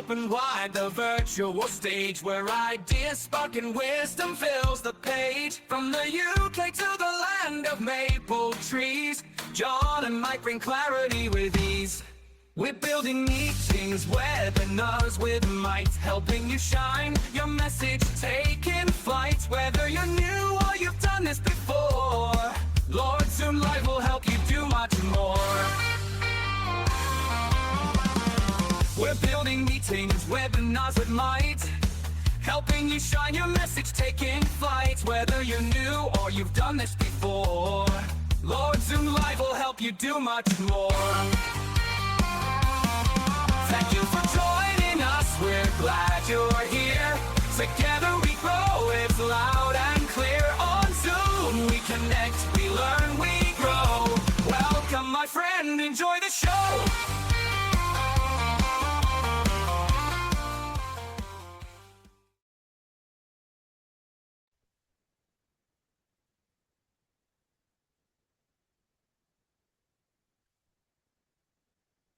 open wide the virtual stage where ideas spark and wisdom fills the page. From the UK to the land of maple trees, John and Mike bring clarity with ease. We're building meetings, webinars with might, helping you shine your message, taking flight. Whether you're new or you've done this before, Lord Zoom Live will help you do much more. We're building meetings, webinars with might, helping you shine your message, taking flight. Whether you're new or you've done this before, Lord Zoom Live will help you do much more. Thank you for joining us, we're glad you're here. Together we grow, it's loud and clear. On Zoom we connect, we learn, we grow. Welcome my friend, enjoy the show.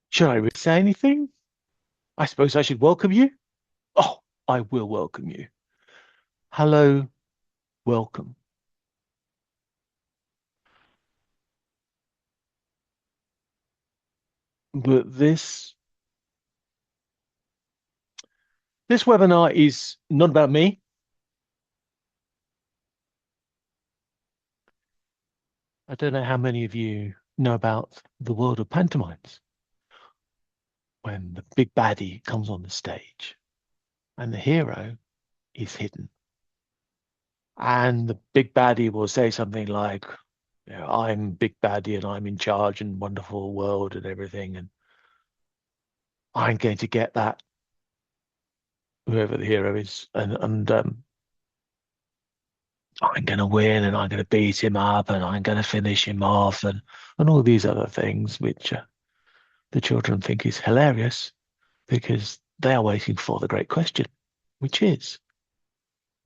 Should I really say anything? I suppose I should welcome you. Oh, I will welcome you. Hello, welcome. But this webinar is not about me. I don't know how many of you know about the world of pantomimes, when the big baddie comes on the stage and the hero is hidden. And the big baddie will say something like, you know, I'm big baddie and I'm in charge and wonderful world and everything, and I'm going to get that, whoever the hero is, and I'm going to win and I'm going to beat him up and I'm going to finish him off, and all these other things which the children think is hilarious because they are waiting for the great question, which is,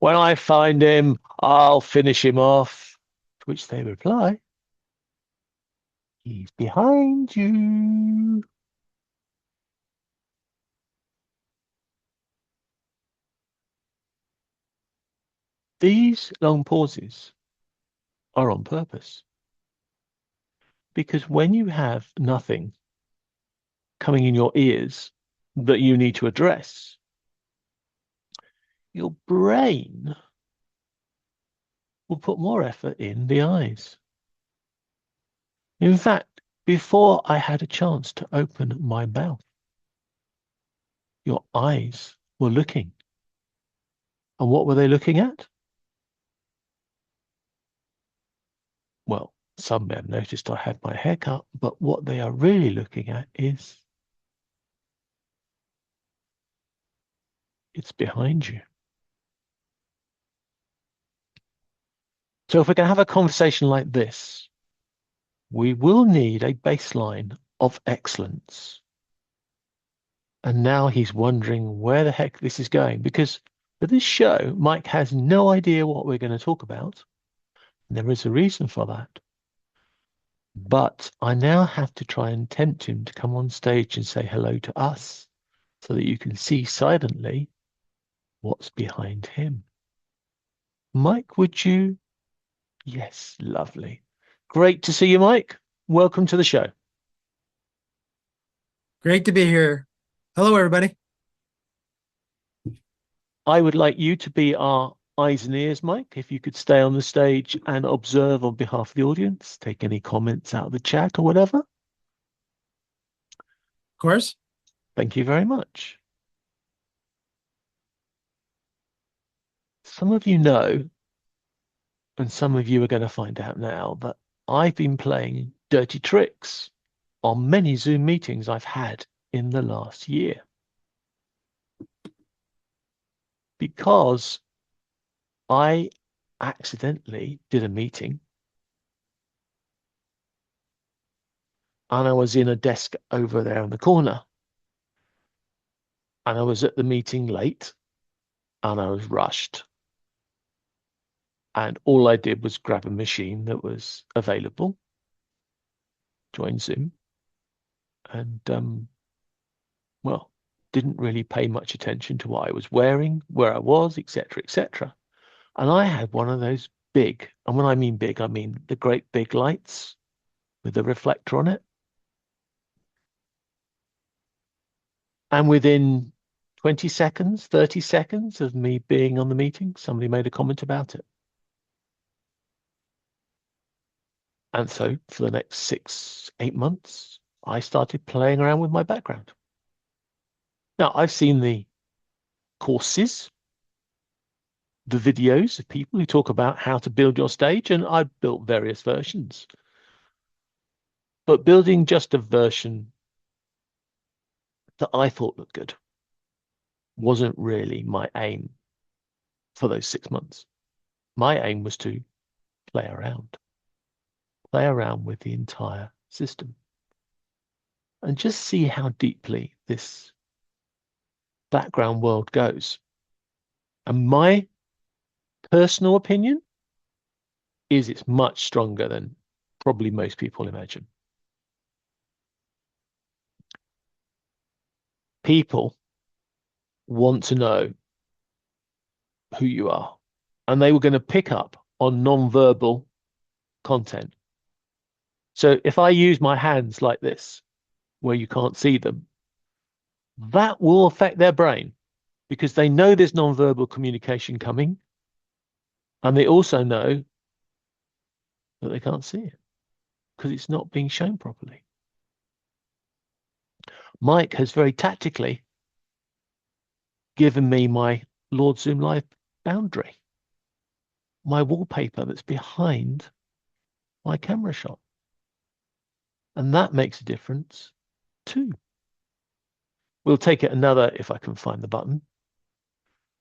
when I find him, I'll finish him off. To which they reply, he's behind you. These long pauses are on purpose, because when you have nothing coming in your ears that you need to address, your brain will put more effort in the eyes. In fact, before I had a chance to open my mouth, your eyes were looking. And what were they looking at? Well, some may have noticed I had my hair cut, but what they are really looking at is it's behind you. So if we're going to have a conversation like this, we will need a baseline of excellence. And now he's wondering where the heck this is going, because for this show, Mike has no idea what we're going to talk about. And there is a reason for that. But I now have to try and tempt him to come on stage and say hello to us so that you can see silently what's behind him. Mike, would you? Yes, lovely. Great to see you, Mike. Welcome to the show. Great to be here. Hello, everybody. I would like you to be our eyes and ears, Mike. If you could stay on the stage and observe on behalf of the audience, take any comments out of the chat or whatever. Of course. Thank you very much. Some of you know, and some of you are going to find out now, that I've been playing dirty tricks on many Zoom meetings I've had in the last year. Because I accidentally did a meeting and I was in a desk over there in the corner, and I was at the meeting late and I was rushed, and all I did was grab a machine that was available, join Zoom, and well, didn't really pay much attention to what I was wearing, where I was, etc., etc. And I had one of those big, and when I mean big, I mean the great big lights with the reflector on it. And within 20 seconds, 30 seconds of me being on the meeting, somebody made a comment about it. And so for the next 6, 8 months, I started playing around with my background. Now, I've seen the courses, the videos of people who talk about how to build your stage, and I've built various versions. But building just a version that I thought looked good wasn't really my aim for those 6 months. My aim was to play around with the entire system and just see how deeply this background world goes. And my personal opinion is it's much stronger than probably most people imagine. People want to know who you are, and they were going to pick up on non-verbal content. So if I use my hands like this, where you can't see them, that will affect their brain because they know there's non-verbal communication coming, and they also know that they can't see it because it's not being shown properly. Mike has very tactically given me my Lord Zoom Live boundary, my wallpaper that's behind my camera shot. And that makes a difference too. We'll take it another, if I can find the button,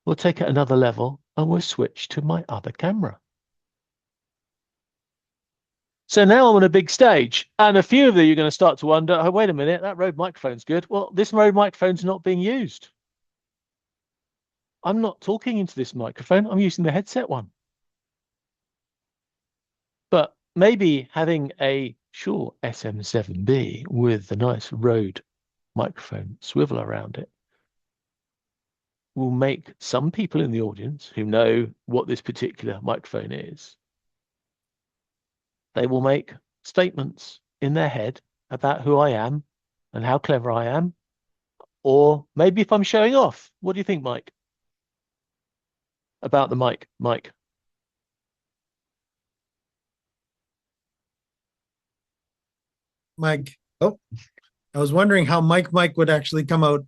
we'll take it another level and we'll switch to my other camera. So now I'm on a big stage, and a few of you are going to start to wonder, oh, wait a minute, that Rode microphone's good. Well, this Rode microphone's not being used. I'm not talking into this microphone. I'm using the headset one. But maybe having a Shure SM7B with the nice Rode microphone swivel around it will make some people in the audience who know what this particular microphone is, they will make statements in their head about who I am and how clever I am. Or maybe if I'm showing off. What do you think, Mike? About the mic, Mike? Mike. Oh, I was wondering how Mike would actually come out.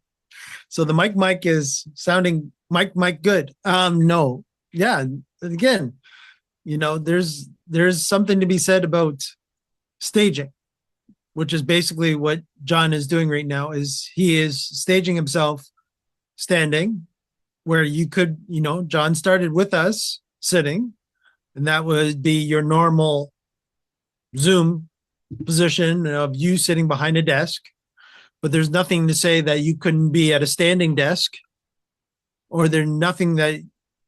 So the Mike is sounding Mike good. No. Yeah. Again, there's something to be said about staging, which is basically what John is doing right now. Is he is staging himself standing, where you could, John started with us sitting, and that would be your normal Zoom position of you sitting behind a desk. But there's nothing to say that you couldn't be at a standing desk, or there's nothing that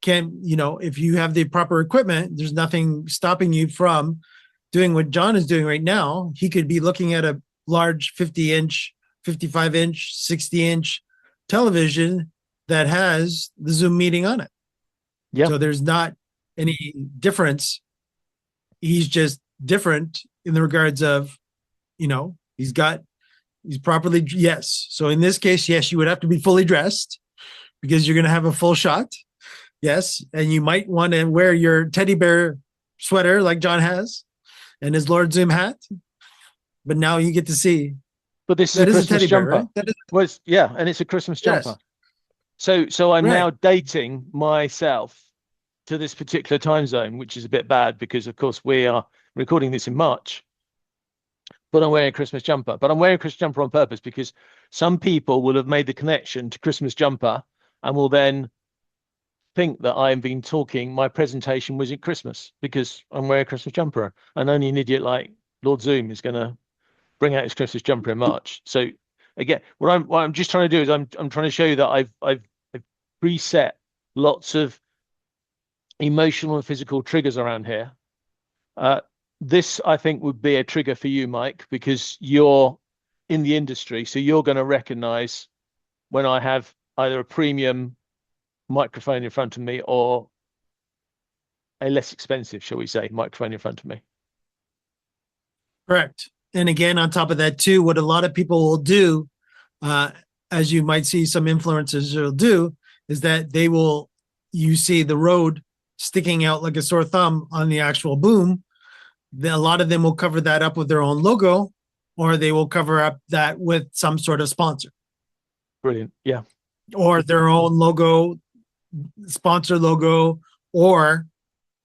can, if you have the proper equipment, there's nothing stopping you from doing what John is doing right now. He could be looking at a large 50-inch, 55-inch, 60-inch television that has the Zoom meeting on it. Yeah. So there's not any difference. He's just different in the regards of, he's properly, yes. So in this case, yes, you would have to be fully dressed because you're going to have a full shot. Yes. And you might want to wear your teddy bear sweater like John has and his Lord Zoom hat. But now you get to see. But this is a Christmas jumper. Bear, right? That is, well, yeah, and it's a Christmas jumper. Yes. So I'm now dating myself to this particular time zone, which is a bit bad because, of course, we are recording this in March. But I'm wearing a Christmas jumper. But I'm wearing a Christmas jumper on purpose because some people will have made the connection to Christmas jumper and will then think that I've been talking, my presentation was at Christmas because I'm wearing a Christmas jumper. And only an idiot like Lord Zoom is going to bring out his Christmas jumper in March. So again, what I'm just trying to do is I'm trying to show you that I've preset lots of emotional and physical triggers around here. This, I think, would be a trigger for you, Mike, because you're in the industry. So you're going to recognize when I have either a premium microphone in front of me or a less expensive, shall we say, microphone in front of me. Correct. And again, on top of that too, what a lot of people will do, as you might see some influencers will do, is that you see the Rode sticking out like a sore thumb on the actual boom. A lot of them will cover that up with their own logo, or they will cover up that with some sort of sponsor Brilliant. Yeah. or their own logo, sponsor logo, or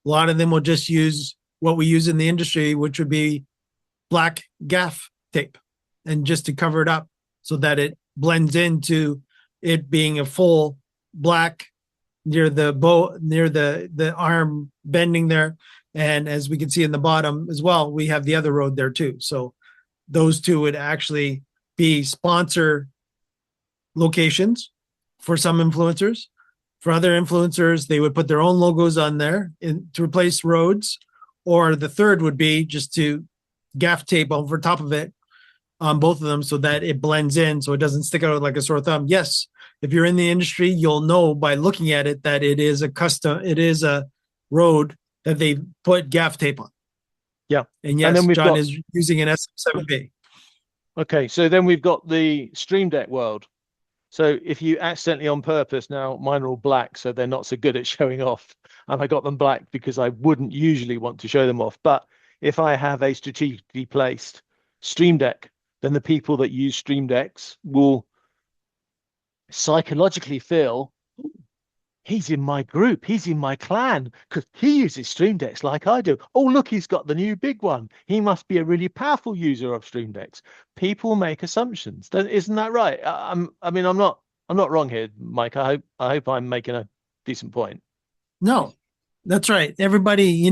a lot of them will just use what we use in the industry, which would be black gaff tape, and just to cover it up so that it blends into it being a full black near the bow, near the arm bending there. And as we can see in the bottom as well, we have the other Rode there too. So those two would actually be sponsor locations for some influencers. For other influencers, they would put their own logos on there to replace Rodes. Or the third would be just to gaff tape over top of it on both of them so that it blends in, so it doesn't stick out like a sore thumb. Yes, if you're in the industry, you'll know by looking at it that it is a Rode that they put gaff tape on. Yeah. And yes, and then John is using an SM7B. Okay, so then we've got the Stream Deck world. So if you accidentally on purpose, now mine are all black, so they're not so good at showing off. And I got them black because I wouldn't usually want to show them off. But if I have a strategically placed Stream Deck, then the people that use Stream Decks will psychologically feel, he's in my group, he's in my clan, because he uses Stream Decks like I do. Oh, look, he's got the new big one. He must be a really powerful user of Stream Decks. People make assumptions. Isn't that right? I'm not wrong here, Mike. I hope I'm making a decent point. No, that's right. Everybody,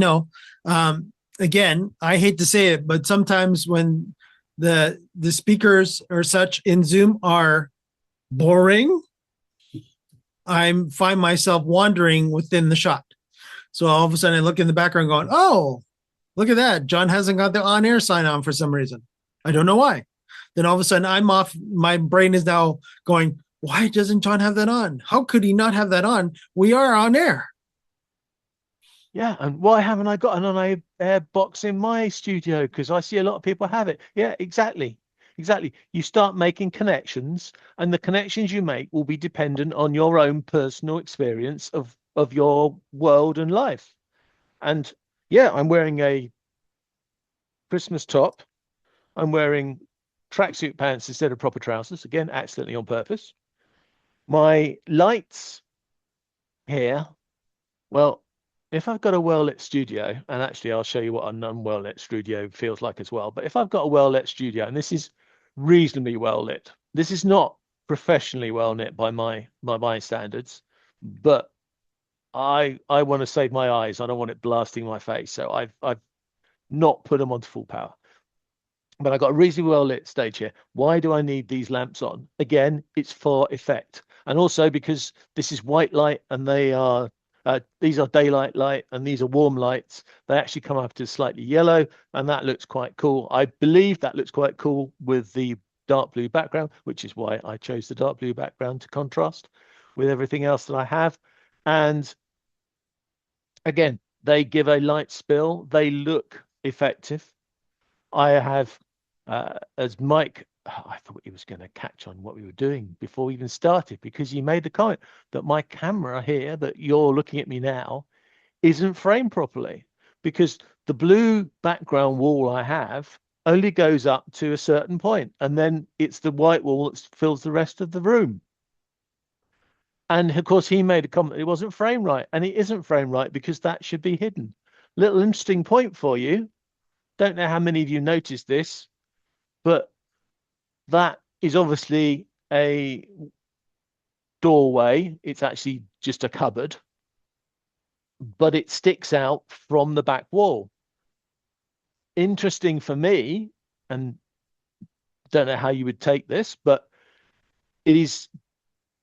again, I hate to say it, but sometimes when the speakers or such in Zoom are boring, I find myself wandering within the shot. So all of a sudden I look in the background going, oh, look at that. John hasn't got the on-air sign on for some reason. I don't know why. Then all of a sudden I'm off. My brain is now going, why doesn't John have that on? How could he not have that on? We are on air. Yeah, and why haven't I got an on-air box in my studio? Because I see a lot of people have it. Yeah, exactly. Exactly. You start making connections, and the connections you make will be dependent on your own personal experience of your world and life. And yeah, I'm wearing a Christmas top. I'm wearing tracksuit pants instead of proper trousers. Again, accidentally on purpose. My lights here, well, if I've got a well-lit studio, and actually I'll show you what a non-well-lit studio feels like as well. But if I've got a well-lit studio, and this is reasonably well-lit, this is not professionally well-lit by my standards, but I want to save my eyes. I don't want it blasting my face, so I've not put them on to full power. But I've got a reasonably well-lit stage here. Why do I need these lamps on? Again, it's for effect, and also because this is white light, and these are daylight light, and these are warm lights. They actually come up to slightly yellow, and that looks quite cool. I believe that looks quite cool with the dark blue background, which is why I chose the dark blue background to contrast with everything else that I have. And again, they give a light spill. They look effective. I have, as Mike, I thought he was going to catch on what we were doing before we even started, because he made the comment that my camera here that you're looking at me now isn't framed properly, because the blue background wall I have only goes up to a certain point, and then it's the white wall that fills the rest of the room. And of course, he made a comment it wasn't framed right, and it isn't framed right because that should be hidden. Little interesting point for you. Don't know how many of you noticed this, but that is obviously a doorway. It's actually just a cupboard, but it sticks out from the back wall. Interesting for me, and don't know how you would take this, but it is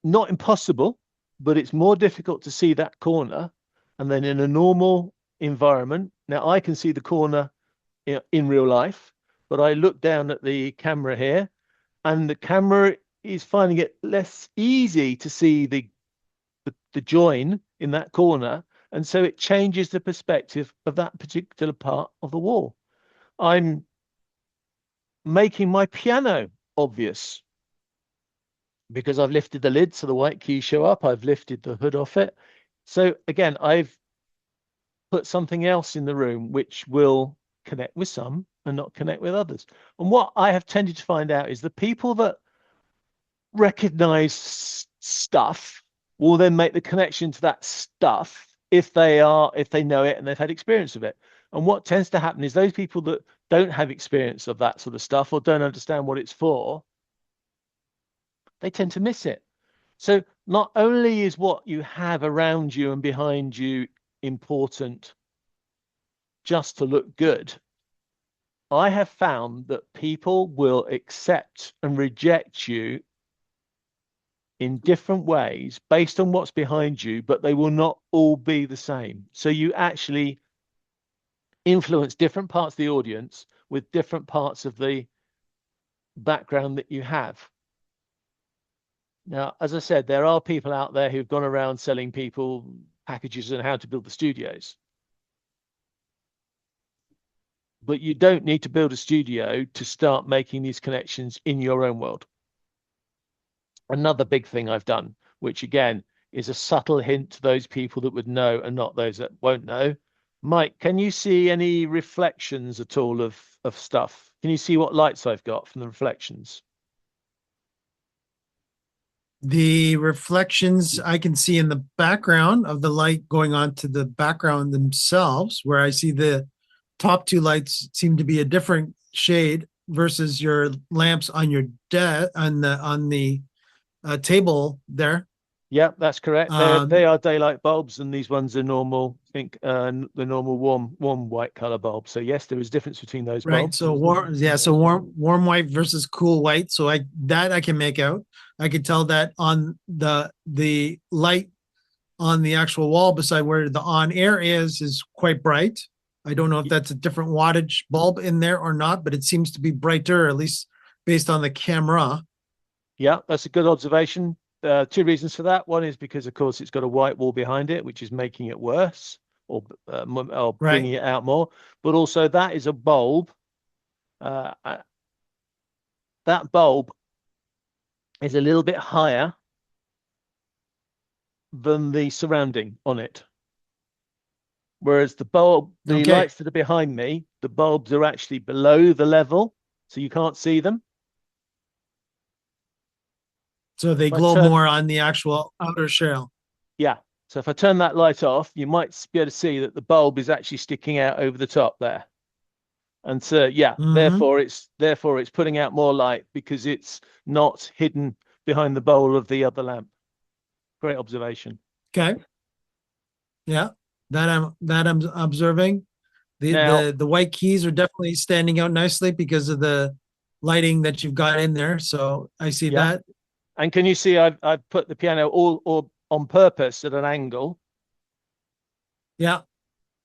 not impossible, but it's more difficult to see that corner. And then in a normal environment, now I can see the corner in real life, but I look down at the camera here, and the camera is finding it less easy to see the join in that corner, and so it changes the perspective of that particular part of the wall. I'm making my piano obvious because I've lifted the lid so the white keys show up. I've lifted the hood off it. So again, I've put something else in the room which will connect with some and not connect with others. And what I have tended to find out is the people that recognize stuff will then make the connection to that stuff if they know it and they've had experience of it. And what tends to happen is those people that don't have experience of that sort of stuff or don't understand what it's for, they tend to miss it. So not only is what you have around you and behind you important just to look good, I have found that people will accept and reject you in different ways based on what's behind you, but they will not all be the same. So you actually influence different parts of the audience with different parts of the background that you have. Now, as I said, there are people out there who've gone around selling people packages on how to build the studios. But you don't need to build a studio to start making these connections in your own world. Another big thing I've done, which again is a subtle hint to those people that would know and not those that won't know. Mike, can you see any reflections at all of stuff? Can you see what lights I've got from the reflections? The reflections I can see in the background of the light going on to the background themselves, where I see the top two lights seem to be a different shade versus your lamps on your on the table there. Yeah, that's correct. They are daylight bulbs, and these ones are normal, I think, the normal warm white color bulb. So yes, there is a difference between those Right. bulbs. So warm white versus cool white. So I can make out. I could tell that on the light on the actual wall beside where the on air is quite bright. I don't know if that's a different wattage bulb in there or not, but it seems to be brighter, at least based on the camera. Yeah, that's a good observation. Two reasons for that. One is because, of course, it's got a white wall behind it, which is making it worse or bringing it out more. But also, that is a bulb. That bulb is a little bit higher than the surrounding on it. Whereas the lights that are behind me, the bulbs are actually below the level, so you can't see them. So they glow more on the actual outer shell. Yeah. So if I turn that light off, you might be able to see that the bulb is actually sticking out over the top there. And so, yeah, therefore it's putting out more light because it's not hidden behind the bowl of the other lamp. Great observation. Okay. Yeah, that I'm observing. The white keys are definitely standing out nicely because of the lighting that you've got in there. So I see that. And can you see I've put the piano all on purpose at an angle? Yeah.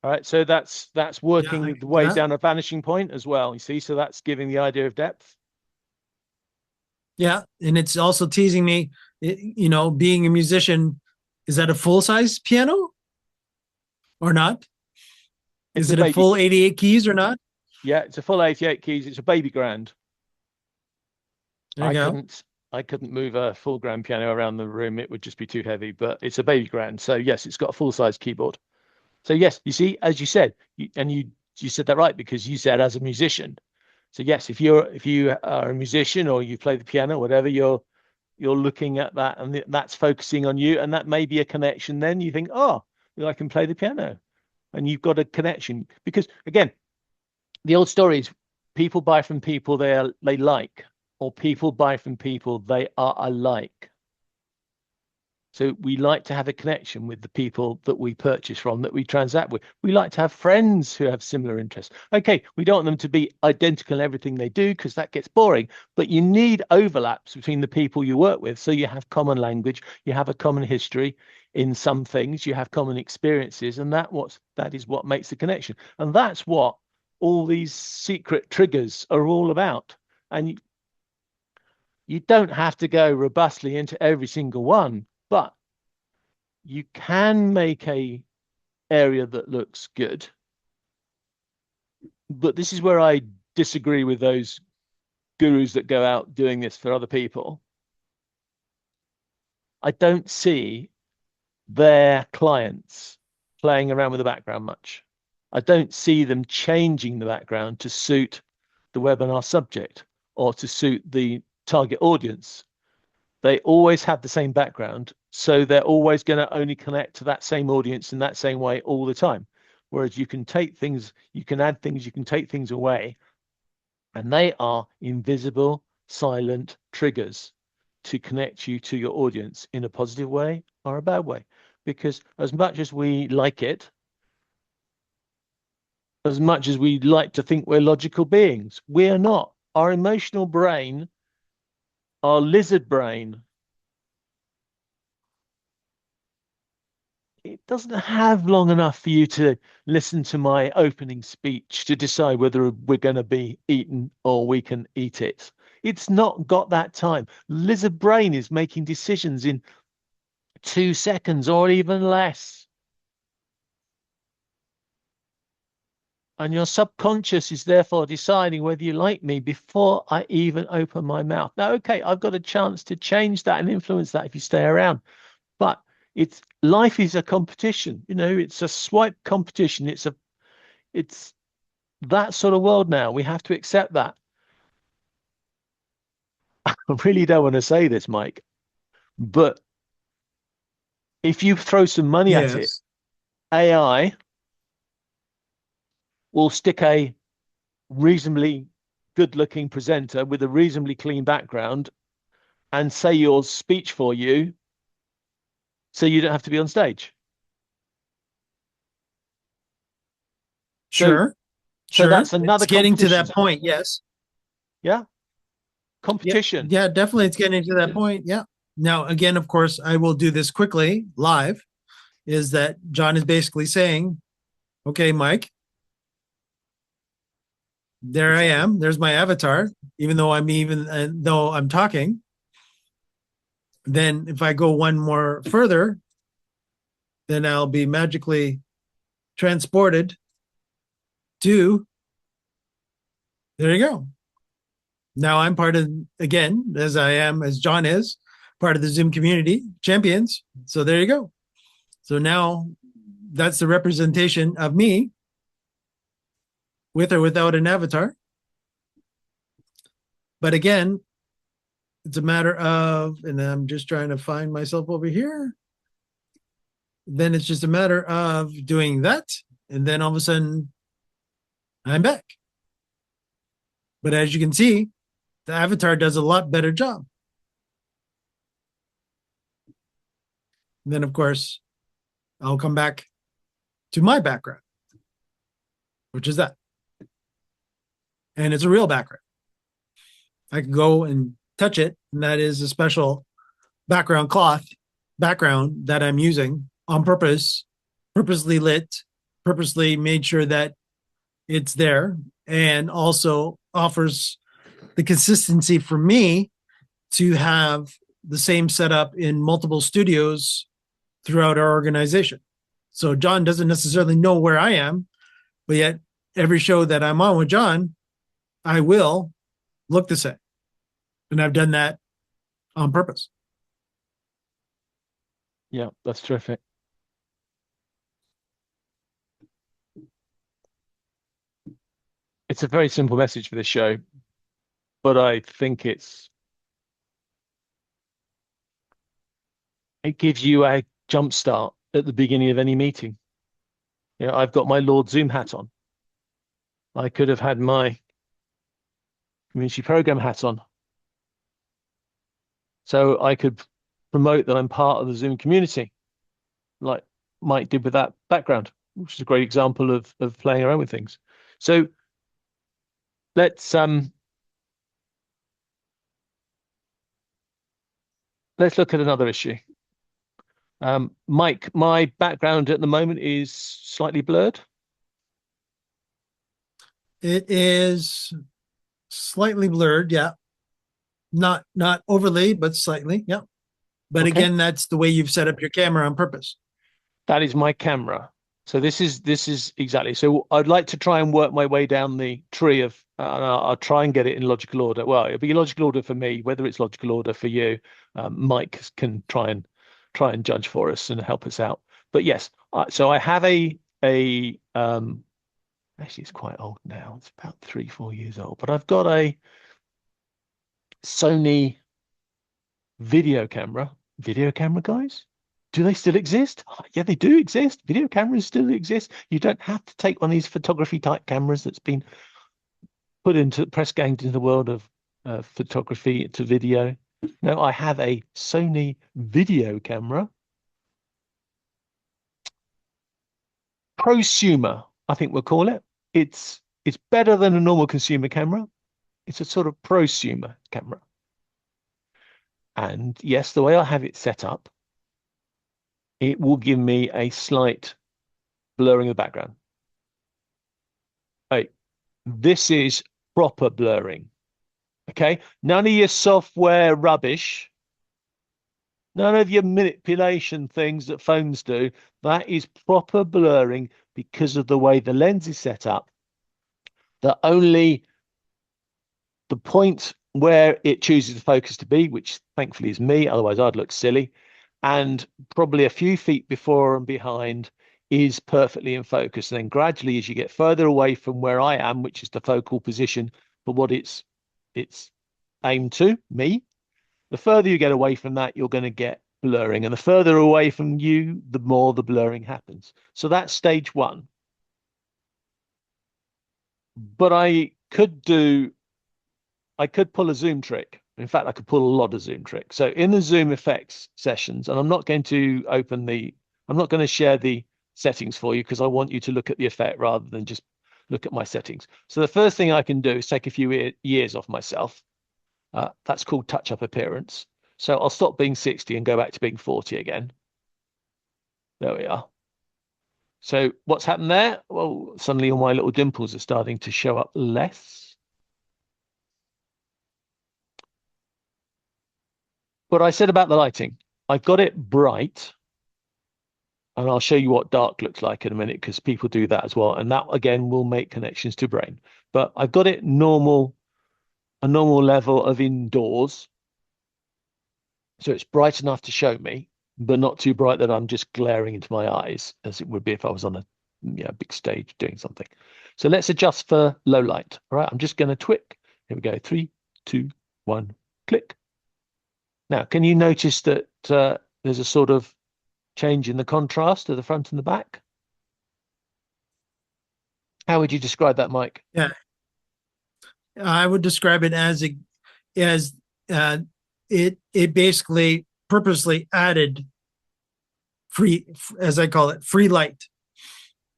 All right. So that's working the way down a vanishing point as well. You see, so that's giving the idea of depth. Yeah, and it's also teasing me. Being a musician, is that a full size piano or not? Is it a full 88 keys or not? Yeah, it's a full 88 keys. It's a baby grand. There you go. I couldn't move a full grand piano around the room. It would just be too heavy, but it's a baby grand. So yes, it's got a full size keyboard. So yes, you see, as you said, you said that right, because you said as a musician. So yes, if you are a musician or you play the piano, whatever, you're looking at that and that's focusing on you, and that may be a connection. Then you think, oh, well, I can play the piano, and you've got a connection. Because again, the old story is people buy from people they like, or people buy from people they are alike. So we like to have a connection with the people that we purchase from, that we transact with. We like to have friends who have similar interests. Okay, we don't want them to be identical in everything they do because that gets boring, but you need overlaps between the people you work with. So you have common language, you have a common history in some things, you have common experiences, and that is what makes the connection. And that's what all these secret triggers are all about. And You don't have to go robustly into every single one, but you can make a area that looks good. But this is where I disagree with those gurus that go out doing this for other people. I don't see their clients playing around with the background much. I don't see them changing the background to suit the webinar subject or to suit the target audience. They always have the same background, so they're always going to only connect to that same audience in that same way all the time. Whereas you can take things, you can add things, you can take things away, and they are invisible, silent triggers to connect you to your audience in a positive way or a bad way. Because as much as we like it, as much as we like to think we're logical beings, we are not. Our emotional brain, our lizard brain, it doesn't have long enough for you to listen to my opening speech to decide whether we're going to be eaten or we can eat it. It's not got that time. Lizard brain is making decisions in 2 seconds or even less. And your subconscious is therefore deciding whether you like me before I even open my mouth. Now, okay, I've got a chance to change that and influence that if you stay around. But it's life is a competition, you know, it's a swipe competition. It's that sort of world now. We have to accept that. I really don't want to say this, Mike, but if you throw some money at it, Yes. AI will stick a reasonably good-looking presenter with a reasonably clean background and say your speech for you, so you don't have to be on stage. Sure. So Sure. that's another It's getting to competition. that point. Yes. Yeah, Yeah. competition. Yeah, definitely. It's getting to that point. Yeah. Now, again, of course, I will do this quickly live. Is that John is basically saying, okay, Mike, there I am. There's my avatar. Even though though I'm talking, then if I go one more further, then I'll be magically transported to, there you go. Now I'm part of, again, as John is, part of the Zoom community champions. So there you go. So now that's the representation of me with or without an avatar. But again, it's a matter of, and I'm just trying to find myself over here. Then it's just a matter of doing that. And then all of a sudden, I'm back. But as you can see, the avatar does a lot better job. And then, of course, I'll come back to my background, which is that. And it's a real background. I can go and touch it, and that is a special background that I'm using on purpose, purposely lit, purposely made sure that it's there, and also offers the consistency for me to have the same setup in multiple studios throughout our organization. So John doesn't necessarily know where I am, but yet every show that I'm on with John, I will look the same. And I've done that on purpose. Yeah, that's terrific. It's a very simple message for this show, but I think it gives you a jump start at the beginning of any meeting. You know, I've got my Lord Zoom hat on. I could have had my community program hat on. So I could promote that I'm part of the Zoom community, like Mike did with that background, which is a great example of playing around with things. So let's look at another issue. Mike, my background at the moment is slightly blurred. It is slightly blurred, yeah. Not overly, but slightly. Yeah. But Okay. again, that's the way you've set up your camera on purpose. That is my camera. So this is exactly. So I'd like to try and work my way down the tree of, and I'll try and get it in logical order. Well, it'll be logical order for me. Whether it's logical order for you, Mike can try and judge for us and help us out. But yes, so I have a actually it's quite old now. It's about 3-4 years old. But I've got a Sony video camera. Video camera, guys? Do they still exist? Oh, yeah, they do exist. Video cameras still exist. You don't have to take one of these photography type cameras that's been press ganged into the world of photography to video. No, I have a Sony video camera. Prosumer, I think we'll call it. It's better than a normal consumer camera. It's a sort of prosumer camera. And yes, the way I have it set up, it will give me a slight blurring of the background. Hey, this is proper blurring. Okay, none of your software rubbish, none of your manipulation things that phones do. That is proper blurring because of the way the lens is set up. That only the point where it chooses the focus to be, which thankfully is me, otherwise I'd look silly, and probably a few feet before and behind is perfectly in focus. And then gradually, as you get further away from where I am, which is the focal position for what it's aimed to, me, the further you get away from that, you're going to get blurring. And the further away from you, the more the blurring happens. So that's stage one. But I could pull a zoom trick. In fact, I could pull a lot of zoom tricks. So in the zoom effects sessions, and I'm not going to share the settings for you because I want you to look at the effect rather than just look at my settings. So the first thing I can do is take a few years off myself. That's called touch-up appearance. So I'll stop being 60 and go back to being 40 again. There we are. So what's happened there? Well, suddenly all my little dimples are starting to show up less. But I said about the lighting, I've got it bright, and I'll show you what dark looks like in a minute because people do that as well. And that again will make connections to brain. But I've got it a normal level of indoors. So it's bright enough to show me, but not too bright that I'm just glaring into my eyes as it would be if I was on a big stage doing something. So let's adjust for low light. All right, I'm just going to twick. Here we go. 3, 2, 1, click. Now, can you notice that there's a sort of change in the contrast of the front and the back? How would you describe that, Mike? Yeah. I would describe it as it basically purposely added free, as I call it, free light.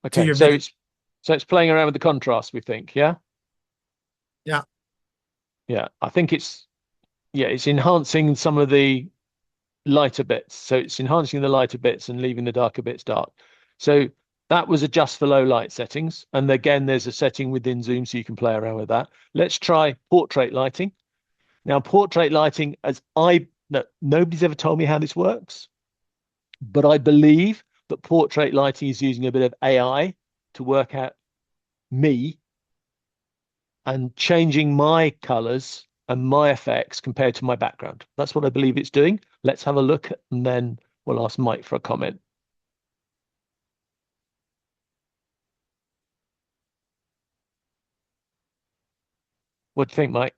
Okay, your so video. it's playing around with the contrast, we think, yeah? Yeah. Yeah, I think it's enhancing some of the lighter bits. So it's enhancing the lighter bits and leaving the darker bits dark. So that was adjust for low light settings. And again, there's a setting within Zoom so you can play around with that. Let's try portrait lighting. Now, portrait lighting, nobody's ever told me how this works, but I believe that portrait lighting is using a bit of AI to work out me and changing my colors and my effects compared to my background. That's what I believe it's doing. Let's have a look and then we'll ask Mike for a comment. What do you think, Mike?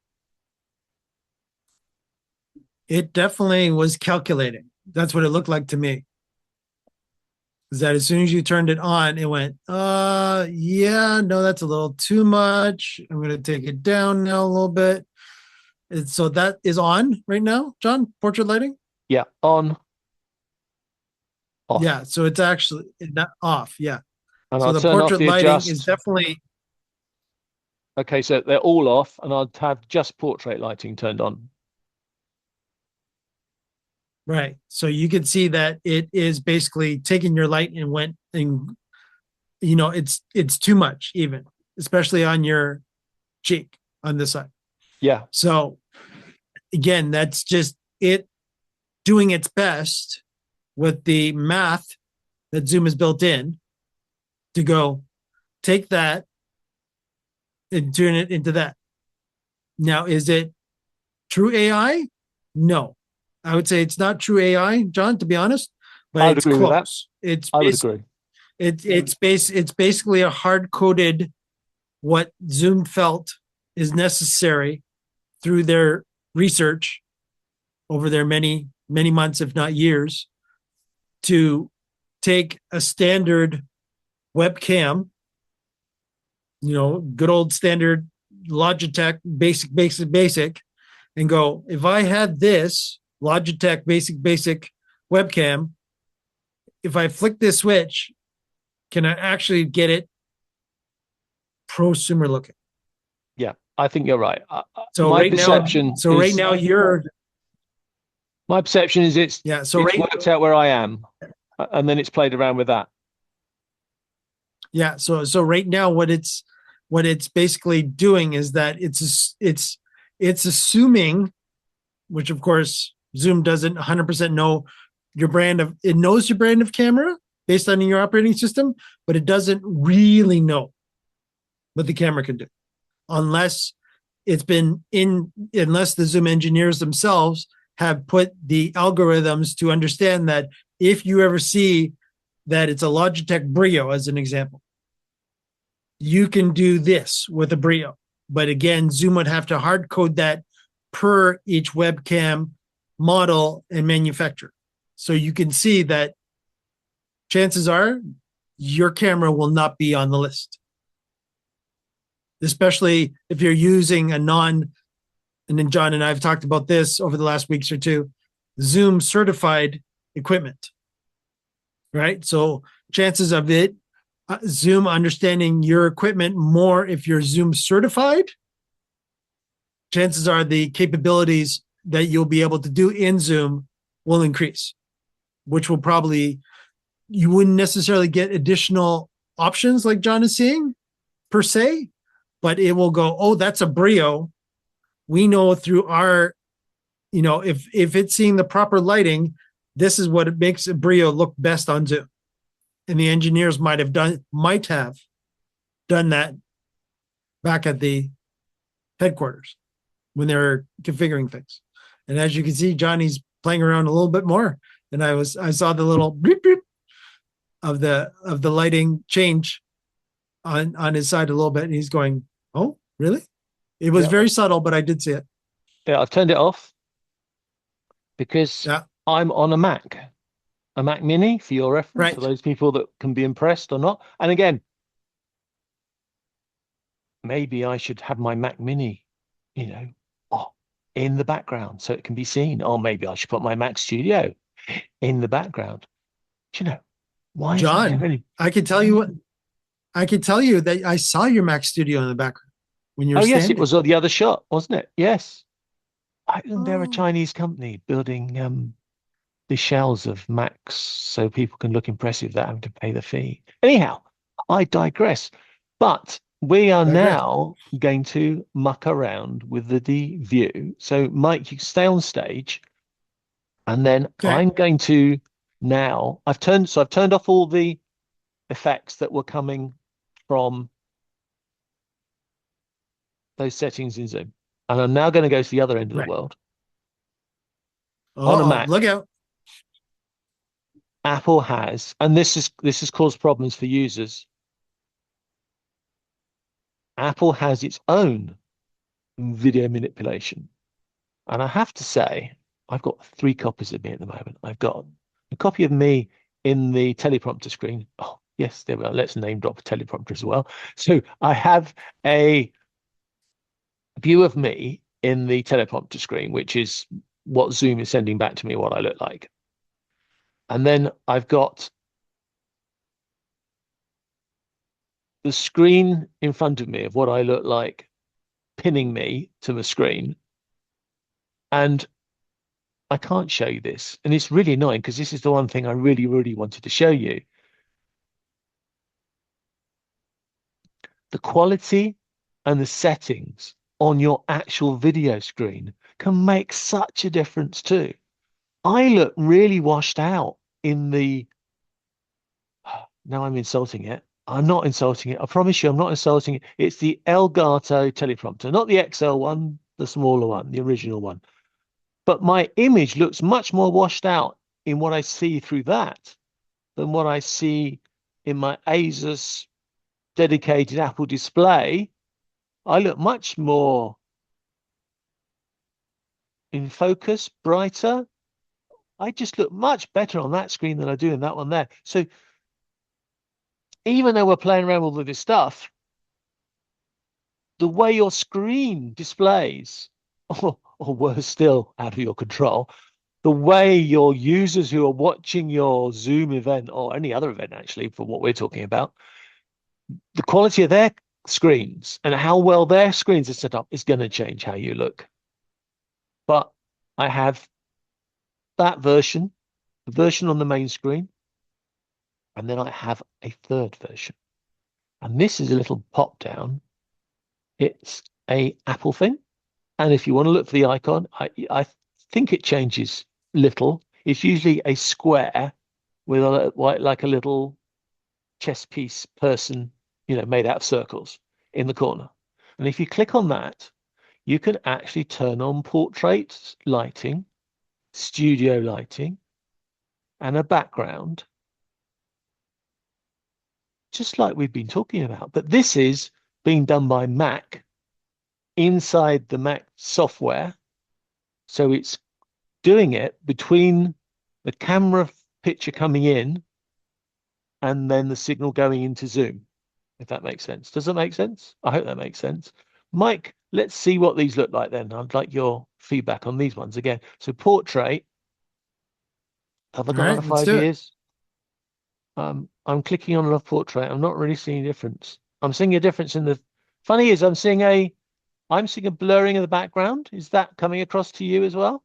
It definitely was calculating. That's what it looked like to me. Is that as soon as you turned it on, it went, yeah, no, that's a little too much. I'm going to take it down now a little bit. So that is on right now, John, portrait lighting? Yeah, on, off. Yeah, so it's actually not off. Yeah. And So I'll the turn off portrait the lighting adjust. is definitely Okay, so they're all off and I'll have just portrait lighting turned on. right. So you can see that it is basically taking your light and went and it's too much even, especially on your cheek on this side. Yeah. So again, that's just it doing its best with the math that Zoom has built in to go take that and turn it into that. Now, is it true AI? No. I would say it's not true AI, John, to be honest, but I would it's agree with that. close. It's I would basi- agree. it's basically a hard coded what Zoom felt is necessary through their research over their many months, if not years, to take a standard webcam, good old standard Logitech basic, and go, if I had this Logitech basic webcam, if I flick this switch, can I actually get it prosumer looking? Yeah, I think you're right. So my right perception now, so right is- now you're My perception is it's so it's right worked out where I am, and then it's played around with that. yeah, so right now what it's basically doing is that it's assuming, which of course Zoom doesn't 100% know your brand of it knows your brand of camera based on your operating system, but it doesn't really know what the camera can do unless unless the Zoom engineers themselves have put the algorithms to understand that if you ever see that it's a Logitech Brio, as an example, you can do this with a Brio. But again, Zoom would have to hard code that per each webcam model and manufacturer. So you can see that chances are your camera will not be on the list, especially if you're using and then John and I have talked about this over the last weeks or two, Zoom certified equipment, right? So chances of it, Zoom understanding your equipment more if you're Zoom certified, chances are the capabilities that you'll be able to do in Zoom will increase, which will probably, you wouldn't necessarily get additional options like John is seeing per se, but it will go, oh, that's a Brio. We know through our, if it's seeing the proper lighting, this is what it makes a Brio look best on Zoom. And the engineers might have done that back at the headquarters when they're configuring things. And as you can see, Johnny's playing around a little bit more. And I saw the little bleep bleep of the lighting change on his side a little bit. And he's going, oh, really? It was very subtle, but I did see it. Yeah, I've turned it off because Yeah. I'm on a Mac Mini, for your reference, Right. for those people that can be impressed or not. And again, maybe I should have my Mac Mini, in the background so it can be seen. Or maybe I should put my Mac Studio in the background. Why isn't there John, any? I could tell you that I saw your Mac Studio in the background when you were Oh, yes, standing. it was the other shot, wasn't it? Yes. Isn't there a Oh. Chinese company building the shells of Macs so people can look impressive without having to pay the fee? Anyhow, I digress. But we are now going to muck around with the view. So, Mike, you stay on stage, and then Okay. I'm going to now. I've turned off all the effects that were coming from those settings in Zoom, and I'm now going to go to the other end of Right. the world. Oh, On a Mac. look out. Apple has, and this has caused problems for users. Apple has its own video manipulation. And I have to say, I've got 3 copies of me at the moment. I've got a copy of me in the teleprompter screen. Oh, yes, there we are. Let's name drop a teleprompter as well. So I have a view of me in the teleprompter screen, which is what Zoom is sending back to me, what I look like. And then I've got the screen in front of me of what I look like pinning me to the screen. And I can't show you this. And it's really annoying because this is the one thing I really, really wanted to show you. The quality and the settings on your actual video screen can make such a difference too. I look really washed out in the, now I'm insulting it. I'm not insulting it. I promise you, I'm not insulting it. It's the Elgato teleprompter, not the XL one, the smaller one, the original one. But my image looks much more washed out in what I see through that than what I see in my Asus dedicated Apple display. I look much more in focus, brighter. I just look much better on that screen than I do in that one there. So even though we're playing around with all this stuff, the way your screen displays, or worse still, out of your control, the way your users who are watching your Zoom event or any other event, actually, for what we're talking about, the quality of their screens and how well their screens are set up is going to change how you look. But I have that version, the version on the main screen, and then I have a third version. And this is a little pop down. It's a Apple thing. And if you want to look for the icon, I think it changes little. It's usually a square with a like a little chess piece person, made out of circles in the corner. And if you click on that, you can actually turn on portrait lighting, studio lighting, and a background, just like we've been talking about. But this is being done by Mac inside the Mac software. So it's doing it between the camera picture coming in and then the signal going into Zoom, if that makes sense. Does it make sense? I hope that makes sense. Mike, let's see what these look like then. I'd like your feedback on these ones again. So portrait, have I got another 5 years? I'm clicking on a portrait. I'm not really seeing a difference. I'm seeing a difference in the, funny is I'm seeing a blurring of the background. Is that coming across to you as well?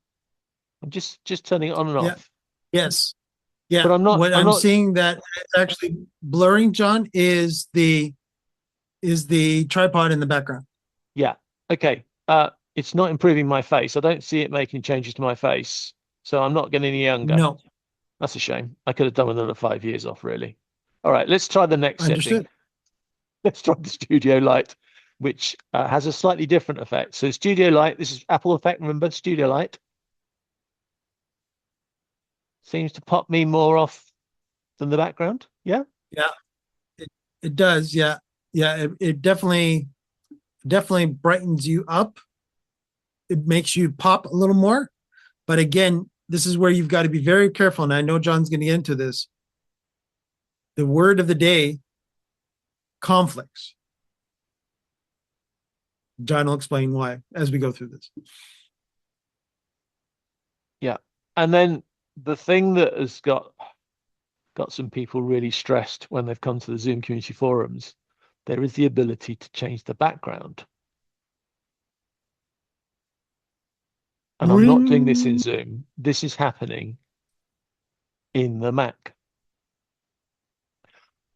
I'm just turning it on and off. Yes. Yeah. But I'm not seeing that it's actually blurring, John, is the tripod in the background. Yeah. Okay. It's not improving my face. I don't see it making changes to my face. So I'm not getting any younger. No. That's a shame. I could have done with another 5 years off, really. All right, let's try the next setting. Let's try the Studio Light, which has a slightly different effect. So Studio Light, this is Apple effect, remember, Studio Light. Seems to pop me more off than the background. Yeah? Yeah, it does. Yeah. Yeah, it definitely brightens you up. It makes you pop a little more. But again, this is where you've got to be very careful. And I know John's going to get into this. The word of the day, conflicts. John will explain why as we go through this. Yeah. And then the thing that has got some people really stressed when they've come to the Zoom community forums, there is the ability to change the background. And I'm not doing this in Zoom. This is happening in the Mac.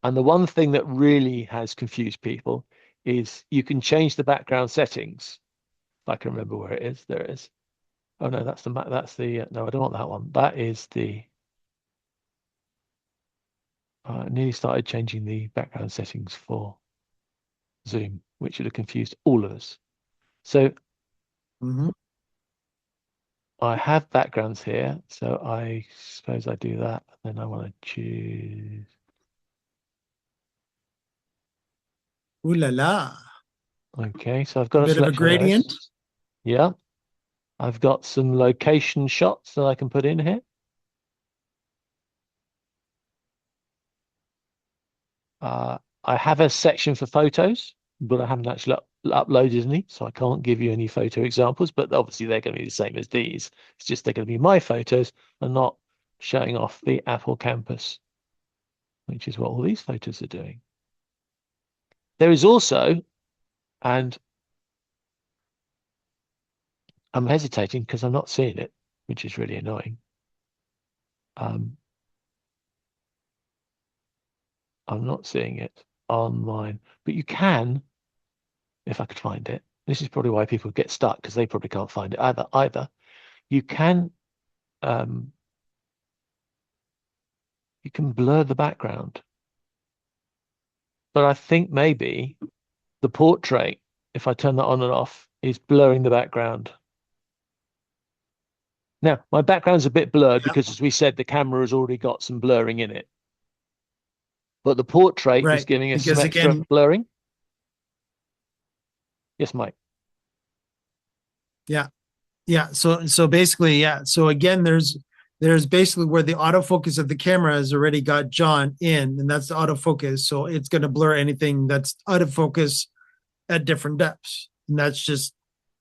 And the one thing that really has confused people is you can change the background settings. If I can remember where it is, there it is. Oh no, that's the Mac. That's the no, I don't want that one. That is the. I nearly started changing the background settings for Zoom, which would have confused all of us. So I have backgrounds here, so I suppose I do that. Then I want to choose. Ooh la la. Okay, so I've got a bit of a gradient. Yeah. I've got some location shots that I can put in here. I have a section for photos, but I haven't actually uploaded any, so I can't give you any photo examples, but obviously they're going to be the same as these. It's just they're going to be my photos and not showing off the Apple campus, which is what all these photos are doing. There is also, and I'm hesitating because I'm not seeing it, which is really annoying. I'm not seeing it on mine, but you can, if I could find it, This is probably why people get stuck, because they probably can't find it either. You can blur the background, but I think maybe the portrait, if I turn that on and off, is blurring the background. Now, my background's a bit blurred because, as we said, the camera has already got some blurring in it. But the portrait is Right, giving us because some extra again, blurring. Yes, Mike. yeah. So basically, yeah. So again, there's basically where the autofocus of the camera has already got John in, and that's the autofocus. So it's going to blur anything that's out of focus at different depths. And that's just